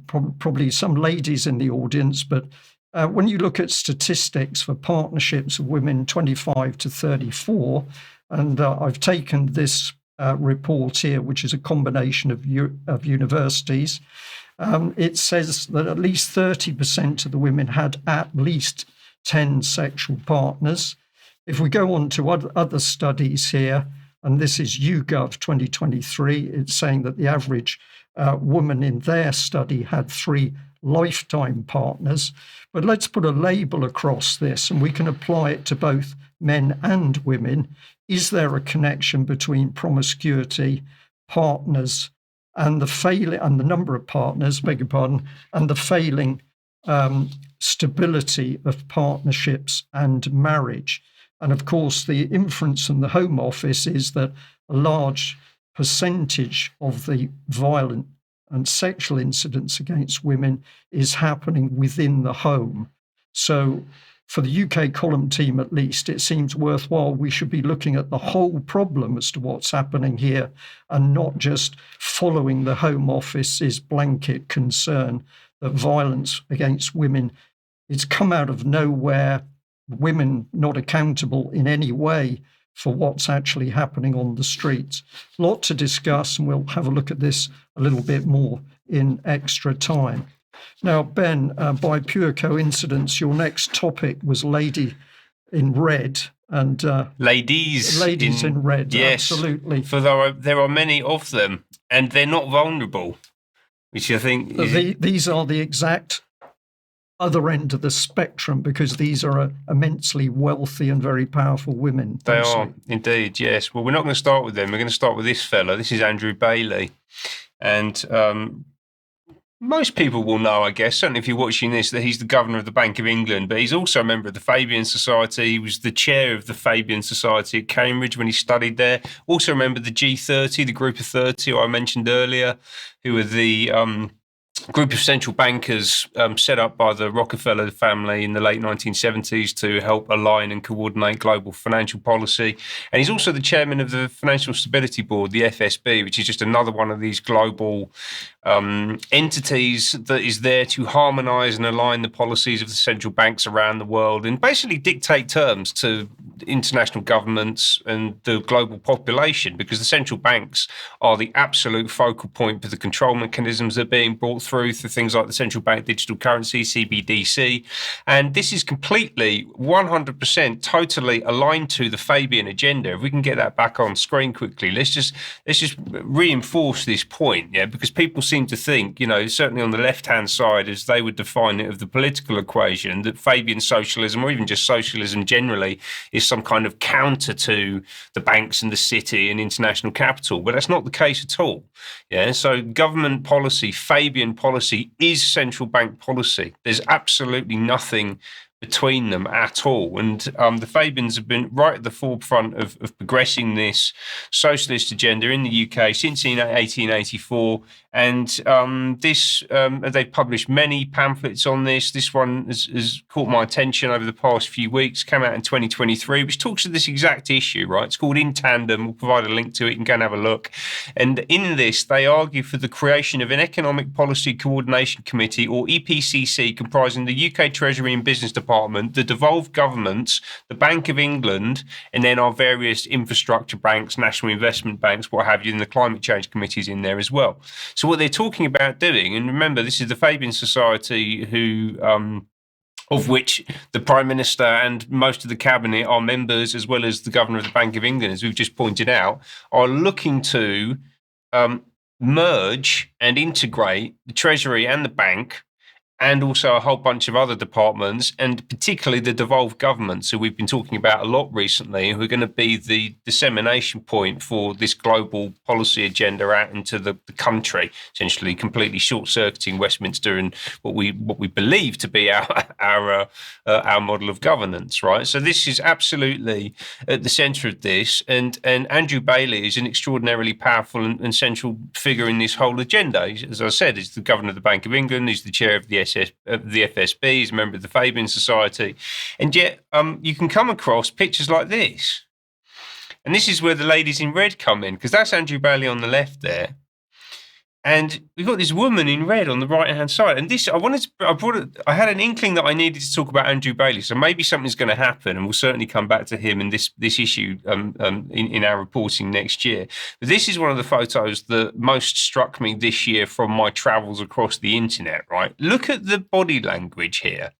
probably some ladies in the audience, but when you look at statistics for partnerships of women 25 to 34, and I've taken this report here, which is a combination of universities, it says that at least 30% of the women had at least 10 sexual partners. If we go on to other studies here, and this is YouGov 2023, it's saying that the average woman in their study had 3 lifetime partners. But let's put a label across this, and we can apply it to both men and women. Is there a connection between promiscuity, partners, and the number of partners, beg your pardon, and the failing stability of partnerships and marriage? And of course, the inference from the Home Office is that a large percentage of the violent and sexual incidents against women is happening within the home. So for the UK column team, at least, it seems worthwhile. We should be looking at the whole problem as to what's happening here and not just following the Home Office's blanket concern that violence against women is come out of nowhere, women not accountable in any way for what's actually happening on the streets. A lot to discuss, and we'll have a look at this a little bit more in extra time. Now, Ben, by pure coincidence, your next topic was Lady in Red. And ladies in red, yes, absolutely. For there are many of them, and they're not vulnerable, which I think these are the exact other end of the spectrum, because these are immensely wealthy and very powerful women. They are indeed, yes. Well, we're not going to start with them. We're going to start with this fella. This is Andrew Bailey, and most people will know, I guess, certainly if you're watching this, that he's the governor of the Bank of England, but he's also a member of the Fabian Society. He was the chair of the Fabian Society at Cambridge when he studied there. Also a member of the G30, the group of 30 who I mentioned earlier, who were the group of central bankers set up by the Rockefeller family in the late 1970s to help align and coordinate global financial policy. And he's also the chairman of the Financial Stability Board, the FSB, which is just another one of these global entities that is there to harmonise and align the policies of the central banks around the world and basically dictate terms to international governments and the global population, because the central banks are the absolute focal point for the control mechanisms that are being brought through things like the central bank digital currency, CBDC. And this is completely 100% totally aligned to the Fabian agenda. If we can get that back on screen quickly, let's just reinforce this point, because people seem to think, certainly on the left-hand side, as they would define it, of the political equation, that Fabian socialism, or even just socialism generally, is some kind of counter to the banks and the city and international capital. But that's not the case at all. So government policy, Fabian policy, is central bank policy. There's absolutely nothing between them at all. And the Fabians have been right at the forefront of progressing this socialist agenda in the UK since 1884. And they've published many pamphlets on this. This one has caught my attention over the past few weeks, came out in 2023, which talks to this exact issue, right? It's called In Tandem. We'll provide a link to it. You can go and have a look. And in this, they argue for the creation of an Economic Policy Coordination Committee, or EPCC, comprising the UK Treasury and Business Department, the devolved governments, the Bank of England, and then our various infrastructure banks, national investment banks, what have you, and the climate change committees in there as well. So what they're talking about doing, and remember, this is the Fabian Society who of which the Prime Minister and most of the Cabinet are members, as well as the Governor of the Bank of England, as we've just pointed out, are looking to merge and integrate the Treasury and the Bank, and also a whole bunch of other departments, and particularly the devolved governments, who we've been talking about a lot recently, who are going to be the dissemination point for this global policy agenda out into the country, essentially completely short-circuiting Westminster and what we believe to be our model of governance, right? So this is absolutely at the centre of this, and Andrew Bailey is an extraordinarily powerful and central figure in this whole agenda. As I said, he's the governor of the Bank of England, he's the chair of the FSB, he's a member of the Fabian Society, and yet you can come across pictures like this. And this is where the ladies in red come in, because that's Andrew Bailey on the left there. And we've got this woman in red on the right-hand side. And this, I had an inkling that I needed to talk about Andrew Bailey. So maybe something's going to happen, and we'll certainly come back to him in this issue in our reporting next year. But this is one of the photos that most struck me this year from my travels across the internet, right? Look at the body language here.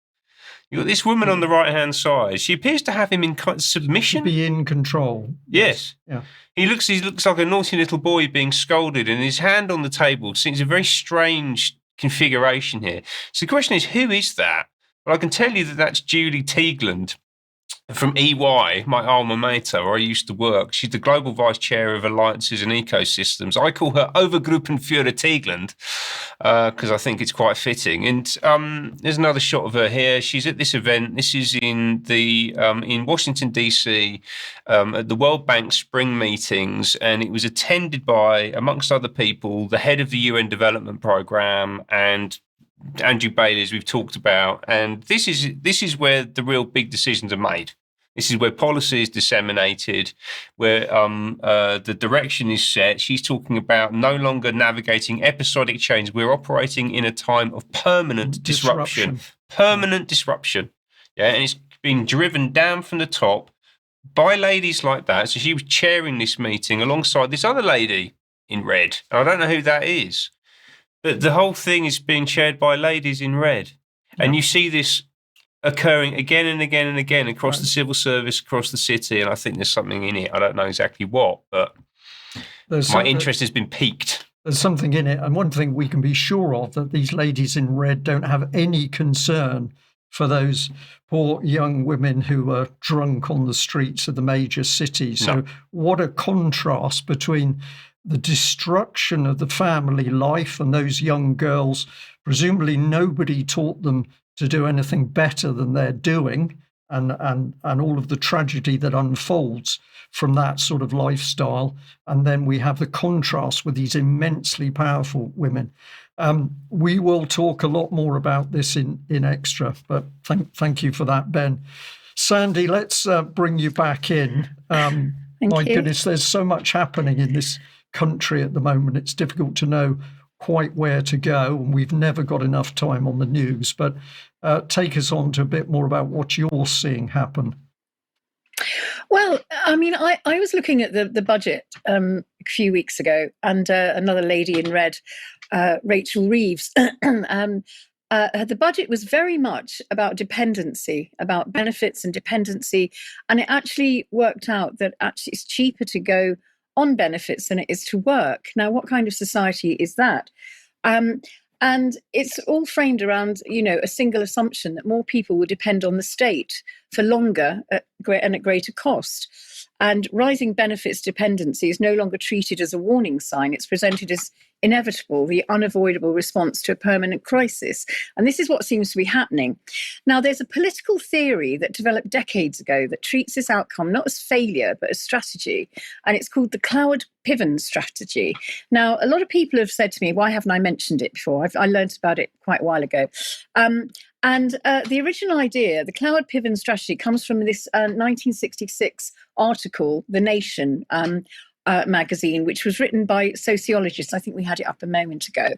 You've got this woman on the right-hand side. She appears to have him in submission. Be in control. Yes. Yeah. He looks like a naughty little boy being scolded, and his hand on the table seems a very strange configuration here. So the question is, who is that? Well, I can tell you that that's Julie Teagland, from EY, my alma mater, where I used to work. She's the global vice chair of alliances and ecosystems. I call her Overgruppenführer Tegeland because I think it's quite fitting. And there's another shot of her here. She's at this event. This is in Washington DC at the World Bank spring meetings, and it was attended by, amongst other people, the head of the UN Development Programme and Andrew Bailey, as we've talked about, and this is where the real big decisions are made. This is where policy is disseminated, where the direction is set. She's talking about no longer navigating episodic change. We're operating in a time of permanent disruption. Permanent disruption. Yeah, and it's been driven down from the top by ladies like that. So she was chairing this meeting alongside this other lady in red. I don't know who that is. But the whole thing is being chaired by ladies in red. And you see this occurring again and again and again across the civil service, across the city, and I think there's something in it. I don't know exactly what, but my interest has been piqued. There's something in it. And one thing we can be sure of, that these ladies in red don't have any concern for those poor young women who are drunk on the streets of the major cities. So what a contrast between the destruction of the family life and those young girls. Presumably nobody taught them to do anything better than they're doing, and all of the tragedy that unfolds from that sort of lifestyle. And then we have the contrast with these immensely powerful women. We will talk a lot more about this in Extra, but thank you for that, Ben. Sandi, let's bring you back in. My goodness, there's so much happening in this country at the moment. It's difficult to know quite where to go, and we've never got enough time on the news. But take us on to a bit more about what you're seeing happen. Well, I mean, I was looking at the budget a few weeks ago, and another lady in red, Rachel Reeves, the budget was very much about dependency, about benefits and dependency, and it actually worked out that actually it's cheaper to go on benefits than it is to work. Now, what kind of society is that? And it's all framed around, a single assumption that more people will depend on the state for longer and at greater cost. And rising benefits dependency is no longer treated as a warning sign. It's presented as inevitable, the unavoidable response to a permanent crisis. And this is what seems to be happening. Now, there's a political theory that developed decades ago that treats this outcome not as failure, but as strategy. And it's called the Cloward Piven Strategy. Now, a lot of people have said to me, why haven't I mentioned it before? I learned about it quite a while ago. And the original idea, the Cloward Piven Strategy, comes from this 1966 article, The Nation magazine, which was written by sociologists. I think we had it up a moment ago.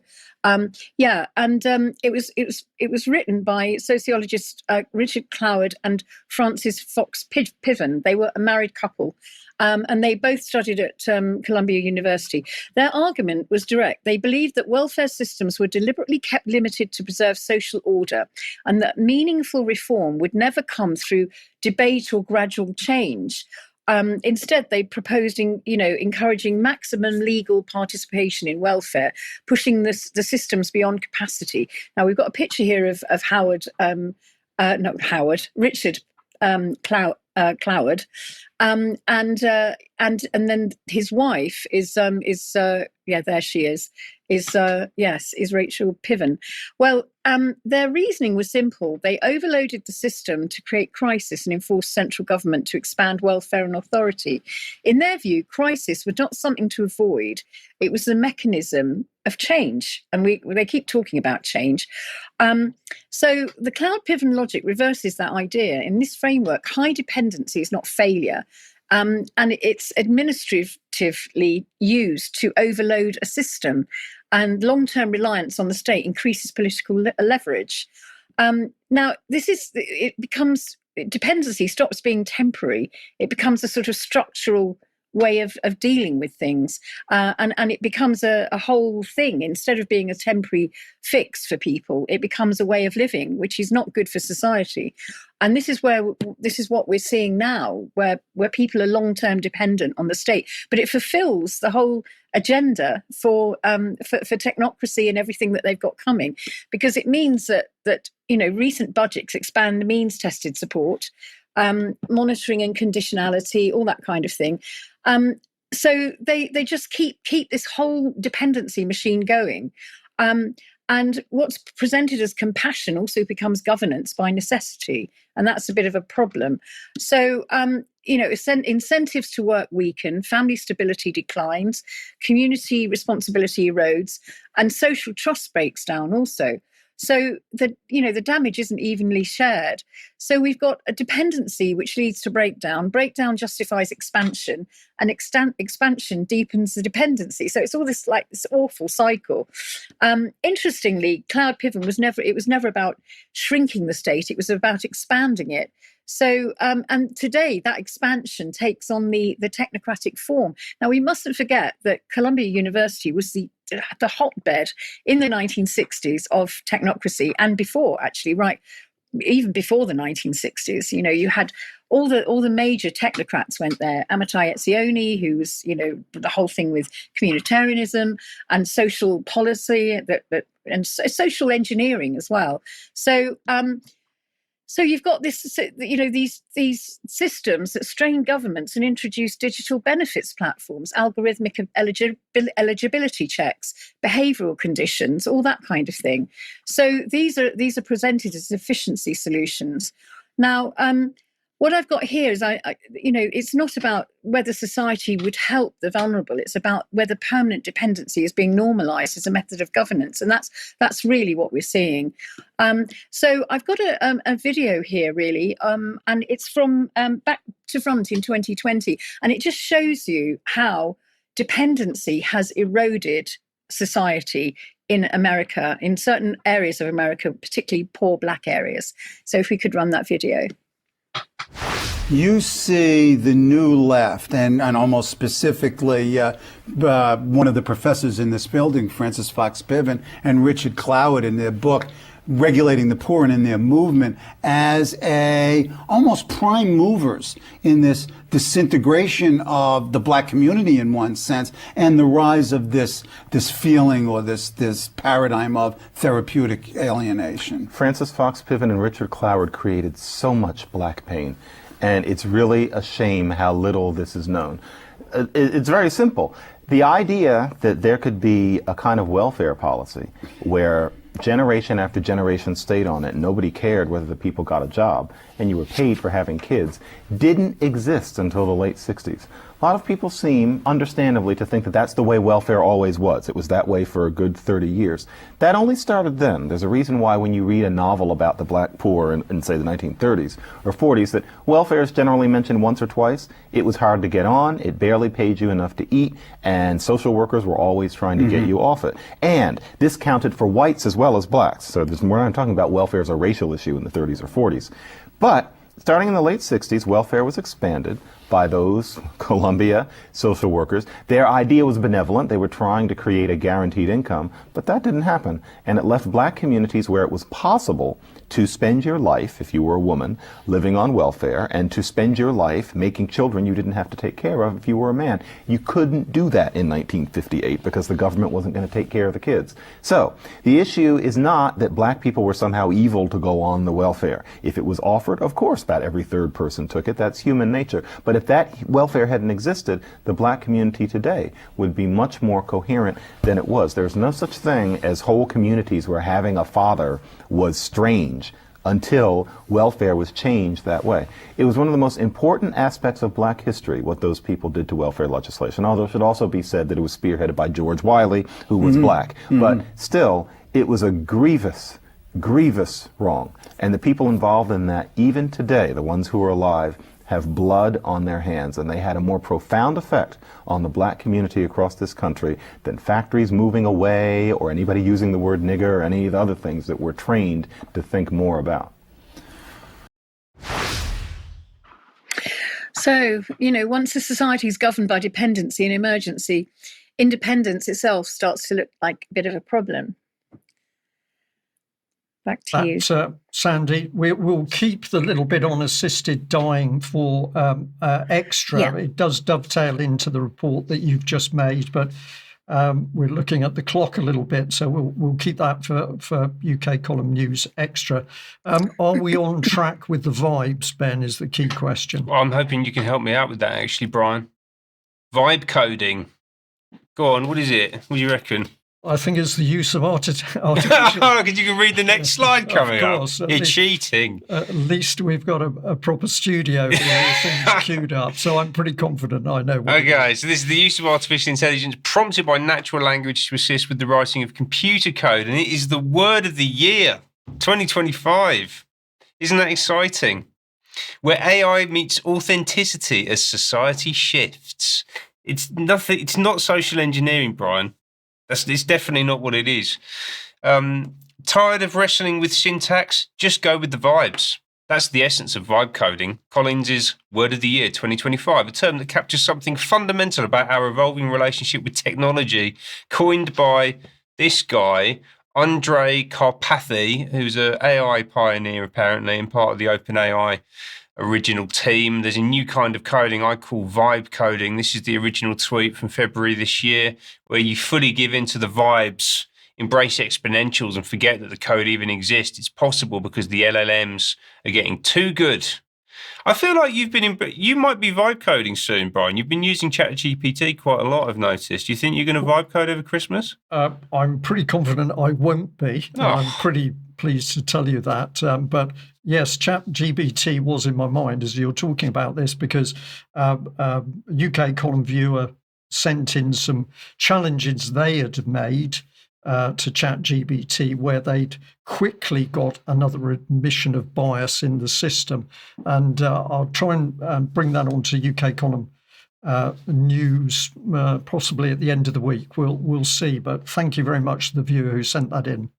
It was written by sociologists Richard Cloward and Frances Fox Piven. They were a married couple. And they both studied at Columbia University. Their argument was direct. They believed that welfare systems were deliberately kept limited to preserve social order, and that meaningful reform would never come through debate or gradual change. Instead, they proposed, encouraging maximum legal participation in welfare, pushing the systems beyond capacity. Now, we've got a picture here of Richard Cloward, and then his wife is there she is Rachel Piven. Well, their reasoning was simple. They overloaded the system to create crisis and enforce central government to expand welfare and authority. In their view, crisis was not something to avoid. It was the mechanism of change. And they keep talking about change. So the Cloward Piven logic reverses that idea. In this framework, high dependency is not failure. And it's administratively used to overload a system, and long-term reliance on the state increases political leverage. Now, dependency stops being temporary. It becomes a sort of structural way of dealing with things, and it becomes a whole thing. Instead of being a temporary fix for people, it becomes a way of living, which is not good for society. And this is what we're seeing now, where people are long-term dependent on the state, but it fulfills the whole agenda for technocracy and everything that they've got coming, because it means that recent budgets expand the means-tested support. monitoring and conditionality, all that kind of thing. So they just keep this whole dependency machine going. And what's presented as compassion also becomes governance by necessity. And that's a bit of a problem. So, incentives to work weaken, family stability declines, community responsibility erodes, and social trust breaks down also. So the damage isn't evenly shared. So we've got a dependency which leads to breakdown. Breakdown justifies expansion, and expansion deepens the dependency. So it's all this awful cycle. Interestingly, Cloward Piven was never about shrinking the state. It was about expanding it. So, and today that expansion takes on the technocratic form. Now, we mustn't forget that Columbia University was the hotbed in the 1960s of technocracy, and before, actually, right, even before the 1960s. You had all the major technocrats went there. Amitai Etzioni, who was, the whole thing with communitarianism and social policy and social engineering as well. So you've got these systems that strain governments and introduce digital benefits platforms, algorithmic eligibility checks, behavioural conditions, all that kind of thing. So these are presented as efficiency solutions. Now, what I've got here is, it's not about whether society would help the vulnerable. It's about whether permanent dependency is being normalised as a method of governance, and that's really what we're seeing. So I've got a video here, really, and it's from Back to Front in 2020, and it just shows you how dependency has eroded society in America, in certain areas of America, particularly poor Black areas. So if we could run that video. You see the new left, and almost specifically one of the professors in this building, Frances Fox Piven and Richard Cloward, in their book, Regulating the Poor, and in their movement, as almost prime movers in this disintegration of the Black community in one sense, and the rise of this feeling or this paradigm of therapeutic alienation. Frances Fox Piven and Richard Cloward created so much Black pain, and it's really a shame how little this is known. It's very simple. The idea that there could be a kind of welfare policy where generation after generation stayed on it, nobody cared whether the people got a job, and you were paid for having kids, didn't exist until the late 60s. A lot of people seem, understandably, to think that that's the way welfare always was. It was that way for a good 30 years. That only started then. There's a reason why when you read a novel about the Black poor in say, the 1930s or 40s, that welfare is generally mentioned once or twice. It was hard to get on, it barely paid you enough to eat, and social workers were always trying to get you off it. And this counted for whites as well as Blacks. So we're not talking about welfare as a racial issue in the 30s or 40s. But starting in the late 60s, welfare was expanded by those Columbia social workers. Their idea was benevolent. They were trying to create a guaranteed income, but that didn't happen. And it left Black communities where it was possible to spend your life, if you were a woman, living on welfare, and to spend your life making children you didn't have to take care of if you were a man. You couldn't do that in 1958 because the government wasn't going to take care of the kids. So the issue is not that Black people were somehow evil to go on the welfare. If it was offered, of course, about every third person took it. That's human nature. But if that welfare hadn't existed, the Black community today would be much more coherent than it was. There's no such thing as whole communities where having a father was strange until welfare was changed that way. It was one of the most important aspects of Black history, what those people did to welfare legislation, although it should also be said that it was spearheaded by George Wiley, who was Black. But still, it was a grievous wrong. And the people involved in that, even today, the ones who are alive, have blood on their hands, and they had a more profound effect on the Black community across this country than factories moving away or anybody using the word nigger or any of the other things that we're trained to think more about. So, once a society is governed by dependency and emergency, independence itself starts to look like a bit of a problem. Back to you. Sandi, we'll keep the little bit on assisted dying for extra. Yeah. It does dovetail into the report that you've just made, but We're looking at the clock a little bit, so we'll keep that for UK Column News Extra. Are we on track with the vibes, Ben, is the key question. Well, I'm hoping you can help me out with that, actually, Brian. Vibe coding. Go on, what is it? What do you reckon? I think it's the use of artificial... Because you can read the next slide coming up. You're cheating. At least we've got a proper studio here with things queued up, so I'm pretty confident I know what Okay, so this is the use of artificial intelligence prompted by natural language to assist with the writing of computer code, and it is the word of the year, 2025. Isn't that exciting? Where AI meets authenticity as society shifts. It's nothing. It's not social engineering, Brian. It's definitely not what it is. Tired of wrestling with syntax? Just go with the vibes. That's the essence of vibe coding. Collins' Word of the Year 2025, a term that captures something fundamental about our evolving relationship with technology, coined by this guy, Andrei Karpathy, who's an AI pioneer apparently and part of the OpenAI original team. There's a new kind of coding I call vibe coding. This is the original tweet from February this year, where you fully give into the vibes, embrace exponentials, and forget that the code even exists. It's possible because the LLMs are getting too good. I feel like you might be vibe coding soon, Brian. You've been using ChatGPT quite a lot, I've noticed. Do you think you're going to vibe code over Christmas? I'm pretty confident I won't be. Oh. I'm pretty pleased to tell you that. But yes, ChatGPT was in my mind as you're talking about this, because UK Column Viewer sent in some challenges they had made to ChatGPT, where they'd quickly got another admission of bias in the system. And I'll try and bring that onto UK Column News possibly at the end of the week. We'll see. But thank you very much to the viewer who sent that in.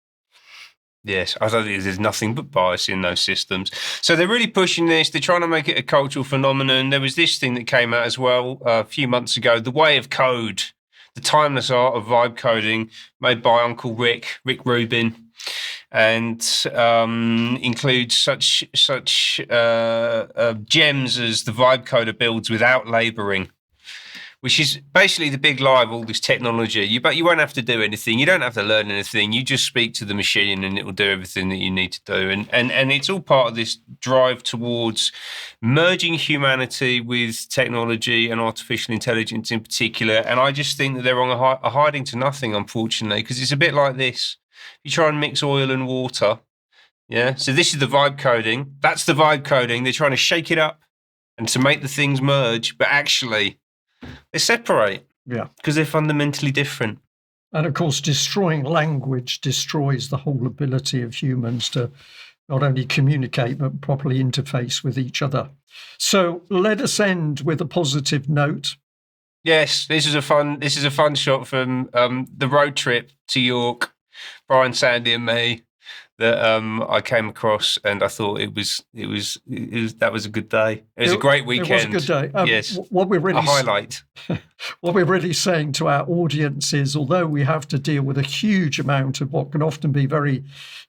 Yes, I think there's nothing but bias in those systems. So they're really pushing this. They're trying to make it a cultural phenomenon. There was this thing that came out as well a few months ago, The Way of Code, the timeless art of vibe coding, made by Uncle Rick Rubin, and includes such gems as the vibe coder builds without laboring, which is basically the big lie of all this technology. But you won't have to do anything. You don't have to learn anything. You just speak to the machine and it will do everything that you need to do. And it's all part of this drive towards merging humanity with technology and artificial intelligence in particular. And I just think that they're on a hiding to nothing, unfortunately, because it's a bit like this. You try and mix oil and water. Yeah. So this is the vibe coding. That's the vibe coding. They're trying to shake it up and to make the things merge, but actually they separate. Yeah. Because they're fundamentally different. And of course, destroying language destroys the whole ability of humans to not only communicate, but properly interface with each other. So let us end with a positive note. Yes, this is a fun shot from the road trip to York, Brian, Sandi and me, that I came across, and I thought that was a good day. It was a great weekend. It was a good day. Yes, what we're really a highlight. What we're really saying to our audience is, although we have to deal with a huge amount of what can often be very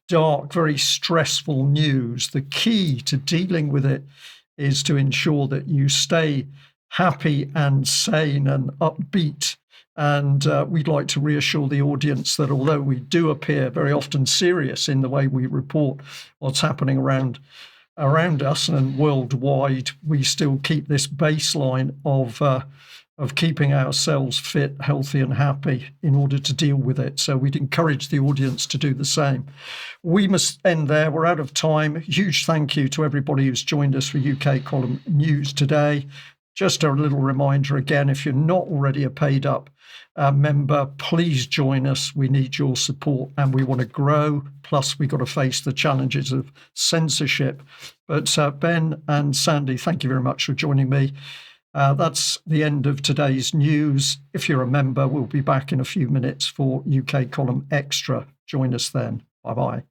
dark, very stressful news, the key to dealing with it is to ensure that you stay happy and sane and upbeat. And we'd like to reassure the audience that although we do appear very often serious in the way we report what's happening around us and worldwide, we still keep this baseline of keeping ourselves fit, healthy and happy in order to deal with it. So we'd encourage the audience to do the same. We must end there. We're out of time. Huge thank you to everybody who's joined us for UK Column News today. Just a little reminder again, if you're not already a paid up member, please join us. We need your support and we want to grow. Plus, we've got to face the challenges of censorship. But Ben and Sandi, thank you very much for joining me. That's the end of today's news. If you're a member, we'll be back in a few minutes for UK Column Extra. Join us then. Bye-bye.